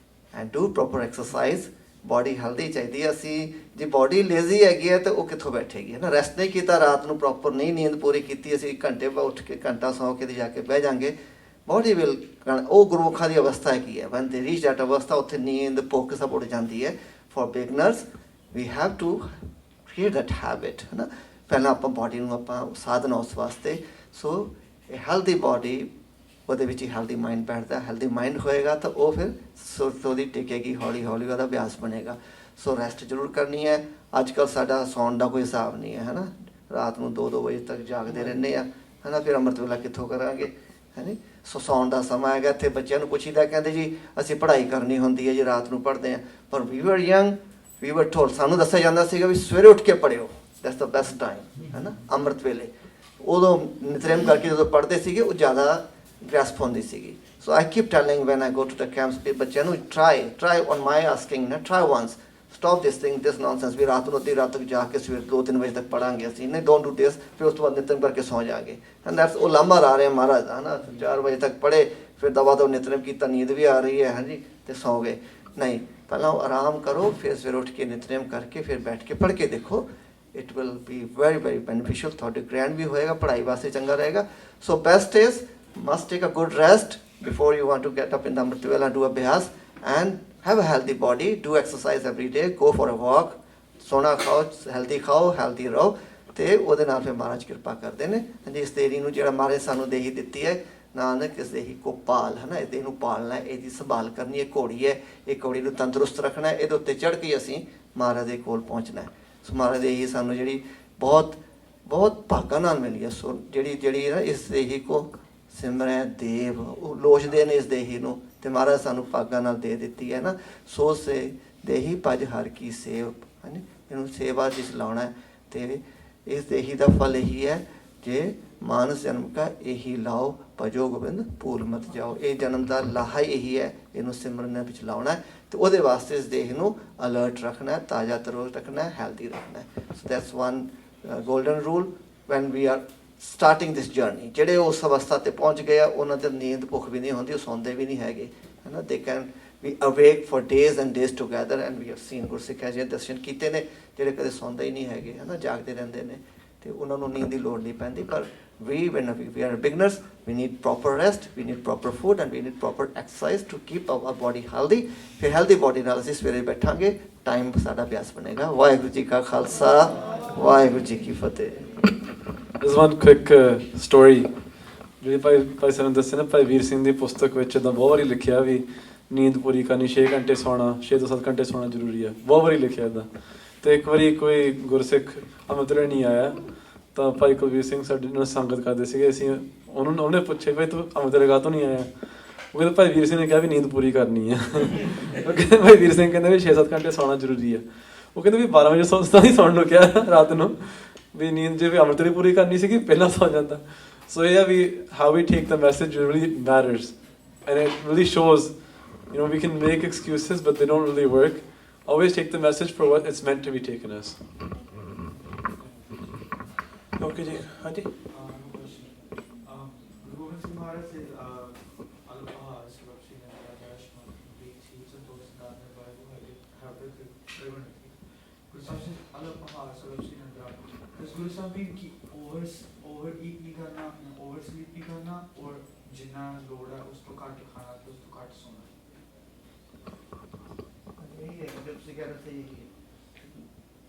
and do proper exercise. Body healthy ਚਾਹੀਦੀ ਹੈ। ਅਸੀਂ ਜੇ ਬੋਡੀ ਲੇਜ਼ੀ ਹੈਗੀ ਹੈ ਤਾਂ ਉਹ ਕਿੱਥੋਂ ਬੈਠੇਗੀ, ਹੈ ਨਾ। ਰੈਸਟ ਨਹੀਂ ਕੀਤਾ, ਰਾਤ ਨੂੰ ਪ੍ਰੋਪਰ ਨਹੀਂ ਨੀਂਦ ਪੂਰੀ ਕੀਤੀ, ਅਸੀਂ ਘੰਟੇ ਬਾਅਦ ਉੱਠ ਕੇ ਘੰਟਾ ਸੌਂ ਕੇ ਜਾ ਕੇ ਬਹਿ ਜਾਂਗੇ, ਬੋਡੀ ਵਿਲ, ਉਹ ਗੁਰਮੁਖਾਂ ਦੀ ਅਵਸਥਾ ਹੈਗੀ ਹੈ। ਵਨ ਦੇ ਰੀਚ ਦੈਟ ਅਵਸਥਾ, ਉੱਥੇ ਨੀਂਦ ਭੁੱਖ ਸਭ ਉੱਡ ਜਾਂਦੀ ਹੈ। For beginners we have to create that habit, ਹੈ ਨਾ। ਪਹਿਲਾਂ ਆਪਾਂ ਬਾਡੀ ਨੂੰ ਆਪਾਂ ਸਾਧਨਾ ਉਸ ਵਾਸਤੇ। ਸੋ ਹੈਲਦੀ ਬਾਡੀ ਉਹਦੇ ਵਿੱਚ ਹੀ ਹੈਲਦੀ ਮਾਈਂਡ ਬੈਠਦਾ। ਹੈਲਦੀ ਮਾਈਂਡ ਹੋਏਗਾ ਤਾਂ ਉਹ ਫਿਰ ਸੁਰਤ ਉਹਦੀ ਟਿਕੇਗੀ, ਹੌਲੀ ਹੌਲੀ ਉਹਦਾ ਅਭਿਆਸ ਬਣੇਗਾ। ਸੋ ਰੈਸਟ ਜ਼ਰੂਰ ਕਰਨੀ ਹੈ। ਅੱਜ ਕੱਲ੍ਹ ਸਾਡਾ ਸੌਣ ਦਾ ਕੋਈ ਹਿਸਾਬ ਨਹੀਂ ਹੈ, ਹੈ ਨਾ। ਰਾਤ ਨੂੰ 2-2 ਵਜੇ ਤੱਕ ਜਾਗਦੇ ਰਹਿੰਦੇ ਆ, ਹੈ ਨਾ। ਫਿਰ ਅੰਮ੍ਰਿਤ ਵੇਲਾ ਕਿੱਥੋਂ ਕਰਾਂਗੇ, ਹੈ ਨੀ। ਸੋ ਸੌਣ ਦਾ ਸਮਾਂ ਹੈਗਾ। ਇੱਥੇ ਬੱਚਿਆਂ ਨੂੰ ਪੁੱਛੀਦਾ, ਕਹਿੰਦੇ ਜੀ ਅਸੀਂ ਪੜ੍ਹਾਈ ਕਰਨੀ ਹੁੰਦੀ ਹੈ ਜੀ, ਰਾਤ ਨੂੰ ਪੜ੍ਹਦੇ ਹਾਂ। ਪਰ ਵੀ ਵਰ ਯੰਗ, ਵੀ ਵਰ ਟੋਲਡ, ਸਾਨੂੰ ਦੱਸਿਆ ਜਾਂਦਾ ਸੀਗਾ ਵੀ ਸਵੇਰੇ ਉੱਠ ਕੇ ਪੜ੍ਹਿਓ, ਦੈਟਸ ਦਾ ਬੈਸਟ ਟਾਈਮ, ਹੈ ਨਾ, ਅੰਮ੍ਰਿਤ ਵੇਲੇ। ਉਦੋਂ ਨਿਤਨੇਮ ਕਰਕੇ ਜਦੋਂ ਪੜ੍ਹਦੇ ਸੀਗੇ ਉਹ ਜ਼ਿਆਦਾ ਗ੍ਰੈਸਪ ਹੁੰਦੀ ਸੀਗੀ। So I keep telling when I go to the campus, ਬੱਚਿਆਂ ਨੂੰ ਟਰਾਈ ਔਨ ਮਾਈ ਆਸਕਿੰਗ ਨਾ, try once, stop this thing, this nonsense ਵੀ ਰਾਤ ਨੂੰ ਅੱਧੀ ਰਾਤ ਤੱਕ ਜਾ ਕੇ ਸਵੇਰ 2-3 ਵਜੇ ਤੱਕ ਪੜ੍ਹਾਂਗੇ ਅਸੀਂ, ਨਹੀਂ ਡੋਂਟ ਡੂ ਦਿਸ। ਫਿਰ ਉਸ ਤੋਂ ਬਾਅਦ ਨਿਤਨੇਮ ਕਰਕੇ ਸੌਂ ਜਾਗੇ, ਐਂਡ ਦੈਟਸ ਉਹ ਲਾਂਭਾ ਲਾ ਰਹੇ ਮਹਾਰਾਜ, ਹੈ ਨਾ। 4 ਵਜੇ ਤੱਕ ਪੜ੍ਹੇ, ਫਿਰ ਦਵਾ ਦਵ ਨਿਤਨੇਮ ਕੀਤਾ, ਨੀਂਦ ਵੀ ਆ ਰਹੀ ਹੈ, ਹਾਂਜੀ, ਅਤੇ ਸੌਂ ਗਏ। ਨਹੀਂ, ਪਹਿਲਾਂ ਆਰਾਮ ਕਰੋ, ਫਿਰ ਸਵੇਰੇ ਉੱਠ ਕੇ ਨਿਤਨੇਮ ਕਰਕੇ ਫਿਰ ਬੈਠ ਕੇ ਪੜ੍ਹ ਕੇ ਦੇਖੋ। It will be very very beneficial, ਤੁਹਾਡੇ ਗ੍ਰੈਂਡ ਵੀ ਹੋਏਗਾ, ਪੜ੍ਹਾਈ ਵਾਸਤੇ ਚੰਗਾ ਰਹੇਗਾ। So best is must take a good rest before you want to get up in the Amrit Vela, do abhyas and have a healthy body, do exercise every day, go for a walk, ਸੋਨਾ ਖਾਓ, healthy ਰਹੋ, ਅਤੇ ਉਹਦੇ ਨਾਲ ਫਿਰ ਮਹਾਰਾਜ ਕਿਰਪਾ ਕਰਦੇ ਨੇ। ਹਾਂਜੀ, ਇਸ ਦੇਹੀ ਨੂੰ ਜਿਹੜਾ ਮਹਾਰਾਜ ਸਾਨੂੰ ਦੇਹੀ ਦਿੱਤੀ ਹੈ, ਨਾਨਕ ਇਸ ਦੇਹੀ ਕੋ ਪਾਲ, ਹੈ ਨਾ। ਇਸ ਦੇਹੀ ਨੂੰ ਪਾਲਣਾ ਹੈ, ਇਹਦੀ ਸੰਭਾਲ ਕਰਨੀ ਹੈ। ਘੋੜੀ ਹੈ, ਇਹ ਘੋੜੀ ਨੂੰ ਤੰਦਰੁਸਤ ਰੱਖਣਾ ਹੈ, ਇਹਦੇ ਉੱਤੇ ਚੜ੍ਹ ਕੇ ਅਸੀਂ ਮਹਾਰਾਜ ਦੇ ਕੋਲ ਪਹੁੰਚਣਾ ਹੈ। ਸੋ ਮਹਾਰਾਜ ਦੇ ਇਹੀ ਸਾਨੂੰ ਜਿਹੜੀ ਬਹੁਤ ਬਹੁਤ ਭਾਗਾਂ ਨਾਲ ਮਿਲੀ ਹੈ। ਸੋ ਜਿਹੜੀ ਨਾ ਇਸ ਦੇਹੀ ਕੋ ਸਿਮਰੈ ਦੇਵ, ਉਹ ਲੋਚਦੇ ਨੇ ਇਸ ਦੇਹੀ ਨੂੰ, ਅਤੇ ਮਹਾਰਾਜ ਸਾਨੂੰ ਭਾਗਾਂ ਨਾਲ ਦੇ ਦਿੱਤੀ ਹੈ ਨਾ। ਸੋ ਸੇ ਦੇਹੀ ਭਜ ਹਰ ਕੀ ਸੇਵ, ਹੈ ਨੀ। ਇਹਨੂੰ ਸੇਵਾ 'ਚ ਲਾਉਣਾ, ਅਤੇ ਇਸ ਦੇਹੀ ਦਾ ਫਲ ਇਹੀ ਹੈ, ਜੇ ਮਾਨਸ ਜਨਮ ਕਾ ਇਹੀ ਲਾਓ, ਭਜੋ ਗੋਬਿੰਦ ਭੂਲ ਮਤ ਜਾਓ। ਇਹ ਜਨਮ ਦਾ ਲਾਹਾ ਹੀ ਇਹੀ ਹੈ, ਇਹਨੂੰ ਸਿਮਰਨ ਵਿੱਚ ਲਾਉਣਾ, ਅਤੇ ਉਹਦੇ ਵਾਸਤੇ ਇਸ ਦੇਹ ਨੂੰ ਅਲਰਟ ਰੱਖਣਾ, ਤਾਜ਼ਾ ਤਰੋਜ਼ ਰੱਖਣਾ, ਹੈਲਦੀ ਰੱਖਣਾ। So that's one golden rule when we are starting this journey. ਜਿਹੜੇ ਉਸ ਅਵਸਥਾ 'ਤੇ ਪਹੁੰਚ ਗਏ ਆ, ਉਹਨਾਂ ਦੀ ਨੀਂਦ ਭੁੱਖ ਵੀ ਨਹੀਂ ਹੁੰਦੀ, ਉਹ ਸੌਂਦੇ ਵੀ ਨਹੀਂ ਹੈਗੇ, ਹੈ ਨਾ। They can be awake for days and days together, and we have seen ਗੁਰਸਿੱਖਾਂ ਜਿਹੇ ਦਰਸ਼ਨ ਕੀਤੇ ਨੇ, ਜਿਹੜੇ ਕਦੇ ਸੌਂਦੇ ਹੀ ਨਹੀਂ ਹੈਗੇ, ਹੈ ਨਾ, ਜਾਗਦੇ ਰਹਿੰਦੇ ਨੇ, ਅਤੇ ਉਹਨਾਂ ਨੂੰ ਨੀਂਦ ਦੀ ਲੋੜ ਨਹੀਂ ਪੈਂਦੀ। ਪਰ when we are beginners, we need proper rest, we need proper food, and we need proper exercise to keep our body healthy. ਫਿਰ ਹੈਲਦੀ ਬੋਡੀ ਨਾਲ ਅਸੀਂ ਸਵੇਰੇ ਬੈਠਾਂਗੇ, ਟਾਈਮ ਸਾਡਾ ਅਭਿਆਸ ਬਣੇਗਾ। ਵਾਹਿਗੁਰੂ ਜੀ ਕਾ ਖਾਲਸਾ, ਵਾਹਿਗੁਰੂ ਜੀ ਕੀ ਫਤਿਹ। There's one quick story ਜਿਹੜੀ ਭਾਈ ਸਾਹਿਬ ਨੇ ਦੱਸਿਆ ਨਾ, ਭਾਈ ਵੀਰ ਸਿੰਘ ਦੀ ਪੁਸਤਕ ਵਿੱਚ ਇੱਦਾਂ ਬਹੁਤ ਵਾਰੀ ਲਿਖਿਆ ਵੀ ਨੀਂਦ ਪੂਰੀ ਕਰਨੀ, 6 ਘੰਟੇ ਸੌਣਾ, 6 ਤੋਂ 7 ਘੰਟੇ ਸੌਣਾ ਜ਼ਰੂਰੀ ਹੈ, ਬਹੁਤ ਵਾਰੀ ਲਿਖਿਆ ਇੱਦਾਂ। ਅਤੇ ਇੱਕ ਵਾਰੀ ਕੋਈ ਗੁਰਸਿੱਖ ਅੰਮ੍ਰਿਤ ਵੇਲੇ ਨਹੀਂ ਆਇਆ, ਤਾਂ ਭਾਈ ਕੁਲਵੀਰ ਸਿੰਘ ਸਾਡੇ ਨਾਲ ਸੰਗਤ ਕਰਦੇ ਸੀਗੇ, ਅਸੀਂ ਉਹਨੇ ਪੁੱਛਿਆ ਭਾਈ ਤੂੰ ਅੰਮ੍ਰਿਤ ਵੇਲੇ ਕਾਹਤੋਂ ਨਹੀਂ ਆਇਆ। ਉਹ ਕਹਿੰਦਾ ਭਾਈ ਵੀਰ ਸਿੰਘ ਨੇ ਕਿਹਾ ਵੀ ਨੀਂਦ ਪੂਰੀ ਕਰਨੀ ਹੈ। ਉਹ ਕਹਿੰਦੇ ਭਾਈ ਵੀਰ ਸਿੰਘ ਕਹਿੰਦੇ ਵੀ 6-7 ਘੰਟੇ ਸੌਣਾ ਜ਼ਰੂਰੀ ਹੈ। ਉਹ ਕਹਿੰਦੇ ਵੀ 12 ਵਜੇ ਤਾਂ ਹੀ ਸੌਣ ਨੂੰ ਕਿਹਾ ਰਾਤ ਨੂੰ, ਵੀ ਨੀਂਦ ਜੇ ਵੀ ਅੰਮ੍ਰਿਤ ਵੇਲੇ ਪੂਰੀ ਕਰਨੀ ਸੀਗੀ ਪਹਿਲਾਂ ਸੌ ਜਾਂਦਾ। ਸੋ ਇਹ ਆ ਵੀ how we take the message really matters, and it really shows, you know, we can make excuses but they don't really work. Always take the message for what it's meant to be taken as. Okay ji, ਹਾਂਜੀ। Govind Singh Maharaj says, Alpaha, Surapshi, Nandarash, Beach, he was a those that never have the Guru Sahib says, Alpaha, Surapshi, Nandarash. Does Guru Sahib mean कि overeat नहीं करना, oversleep नहीं करना, और जितना load है उसको काट के खाना, तो उसको काट सोना? यही है, जब से कह रहे थे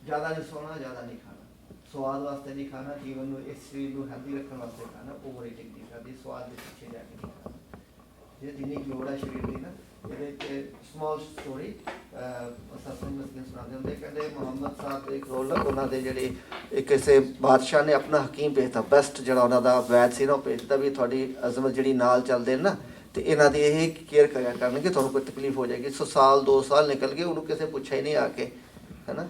ज़्यादा नहीं सोना, ज़्यादा नहीं खाना, स्वाद वास्ते नहीं खाना, जीवन में इस शरीर को हेल्दी रखने वास्ते खाना, ओवर ईटिंग नहीं करनी, स्वाद के पीछे जाके नहीं खाना। ये जिन्नी की लोड़ है शरीर की ना, ये स्मॉल स्टोरी सत्संग में सुनाते ਹੁੰਦੇ, ਕਹਿੰਦੇ ਮੁਹੰਮਦ ਸਾਹਿਬ ਦੇ ਇੱਕ ਰੋਲ ਉਹਨਾਂ ਦੇ ਜਿਹੜੇ ਇੱਕ ਕਿਸੇ ਬਾਦਸ਼ਾਹ ਨੇ ਆਪਣਾ ਹਕੀਮ ਭੇਜਤਾ, ਬੈਸਟ ਜਿਹੜਾ ਉਹਨਾਂ ਦਾ ਵੈਦ ਸੀ ਨਾ, ਉਹ ਭੇਜਦਾ ਵੀ ਤੁਹਾਡੀ ਅਜ਼ਮਤ ਜਿਹੜੀ ਨਾਲ ਚੱਲਦੇ ਨੇ ਨਾ, ਅਤੇ ਇਹਨਾਂ ਦੀ ਇਹ ਕੇਅਰ ਕਰਿਆ ਕਰਨਗੇ, ਤੁਹਾਨੂੰ ਕੋਈ ਤਕਲੀਫ ਹੋ ਜਾਏਗੀ। 100 ਸਾਲ 2 ਸਾਲ ਨਿਕਲ ਗਏ, ਉਹਨੂੰ ਕਿਸੇ ਪੁੱਛਿਆ ਹੀ ਨਹੀਂ ਆ ਕੇ, ਹੈ ਨਾ।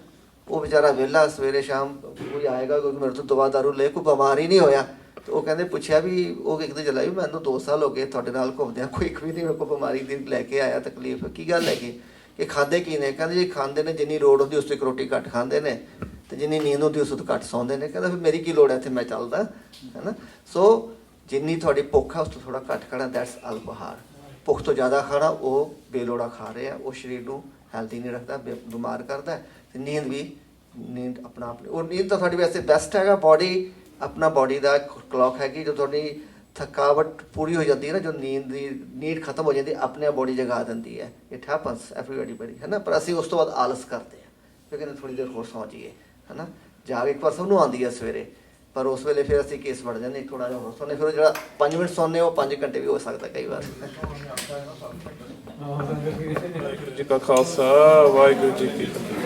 ਉਹ ਵਿਚਾਰਾ ਵਿਹਲਾ, ਸਵੇਰੇ ਸ਼ਾਮ ਕੋਈ ਆਏਗਾ, ਕਿਉਂਕਿ ਮੇਰੇ ਤੋਂ ਦਵਾ ਦਾਰੂ ਲੈ, ਕੋਈ ਬਿਮਾਰ ਹੀ ਨਹੀਂ ਹੋਇਆ। ਅਤੇ ਉਹ ਕਹਿੰਦੇ ਪੁੱਛਿਆ ਵੀ, ਉਹ ਇੱਕ ਦਿਨ ਚੱਲਾ ਵੀ ਮੈਨੂੰ 2 ਸਾਲ ਹੋ ਗਏ ਤੁਹਾਡੇ ਨਾਲ ਘੁੰਮਦਿਆਂ, ਕੋਈ ਇੱਕ ਵੀ ਨਹੀਂ ਮੇਰੇ ਕੋਲ ਬਿਮਾਰੀ ਦੀ ਲੈ ਕੇ ਆਇਆ ਤਕਲੀਫ, ਕੀ ਗੱਲ ਹੈਗੀ, ਕਿ ਖਾਂਦੇ ਕੀ ਨੇ। ਕਹਿੰਦੇ ਜੀ ਖਾਂਦੇ ਨੇ ਜਿੰਨੀ ਲੋੜ ਹੁੰਦੀ ਉਸ ਤੋਂ 1 ਰੋਟੀ ਘੱਟ ਖਾਂਦੇ ਨੇ, ਅਤੇ ਜਿੰਨੀ ਨੀਂਦ ਹੁੰਦੀ ਉਸ ਤੋਂ ਘੱਟ ਸੌਂਦੇ ਨੇ। ਕਹਿੰਦਾ ਫਿਰ ਮੇਰੀ ਕੀ ਲੋੜ ਹੈ, ਇੱਥੇ ਮੈਂ ਚੱਲਦਾ, ਹੈ ਨਾ। ਸੋ ਜਿੰਨੀ ਤੁਹਾਡੀ ਭੁੱਖ ਹੈ ਉਸ ਤੋਂ ਥੋੜ੍ਹਾ ਘੱਟ ਖਾਣਾ, ਦੈਟਸ ਅਲਪਹਾਰ। ਭੁੱਖ ਤੋਂ ਜ਼ਿਆਦਾ ਖਾਣਾ ਉਹ ਬੇਲੋੜਾ ਖਾ ਰਹੇ ਆ, ਉਹ ਸਰੀਰ ਨੂੰ ਹੈਲਦੀ ਨਹੀਂ ਰੱਖਦਾ, ਬਿਮਾਰ ਕਰਦਾ। ਅਤੇ ਨੀਂਦ ਆਪਣਾ ਆਪਣੀ, ਉਹ ਨੀਂਦ ਤਾਂ ਤੁਹਾਡੀ ਵੈਸੇ ਬੈਸਟ ਹੈਗਾ। ਬੋਡੀ ਆਪਣਾ ਬੋਡੀ ਦਾ ਕਲੌਕ ਹੈਗੀ, ਜੋ ਤੁਹਾਡੀ ਥਕਾਵਟ ਪੂਰੀ ਹੋ ਜਾਂਦੀ ਹੈ ਨਾ, ਜੋ ਨੀਂਦ ਦੀ ਨੀਡ ਖਤਮ ਹੋ ਜਾਂਦੀ, ਆਪਣੇ ਆਪ ਬੋਡੀ ਜਗਾ ਦਿੰਦੀ ਹੈ। ਇਟ ਹੈਪਨਸ ਐਵਰੀਬਡੀ, ਹੈ ਨਾ। ਪਰ ਅਸੀਂ ਉਸ ਤੋਂ ਬਾਅਦ ਆਲਸ ਕਰਦੇ ਹਾਂ, ਕਿਉਂਕਿ ਥੋੜ੍ਹੀ ਦੇਰ ਹੋਰ ਸੌਂ ਜਾਈਏ, ਹੈ ਨਾ। ਜਾਗ ਇੱਕ ਵਾਰ ਸਭ ਨੂੰ ਆਉਂਦੀ ਹੈ ਸਵੇਰੇ, ਪਰ ਉਸ ਵੇਲੇ ਫਿਰ ਅਸੀਂ ਕੇਸ ਵੜ ਜਾਂਦੇ ਥੋੜ੍ਹਾ ਜਿਹਾ ਹੋਰ ਸੌਂਦੇ, ਫਿਰ ਉਹ ਜਿਹੜਾ 5 ਮਿੰਟ ਸੌਂਦੇ ਉਹ 5 ਘੰਟੇ ਵੀ ਹੋ ਸਕਦਾ ਕਈ ਵਾਰ। ਵਾਹਿਗੁਰੂ ਜੀ ਕਾ ਖਾਲਸਾ ਵਾਹਿਗੁਰੂ ਜੀ ਕੀ ਫਤਿਹ।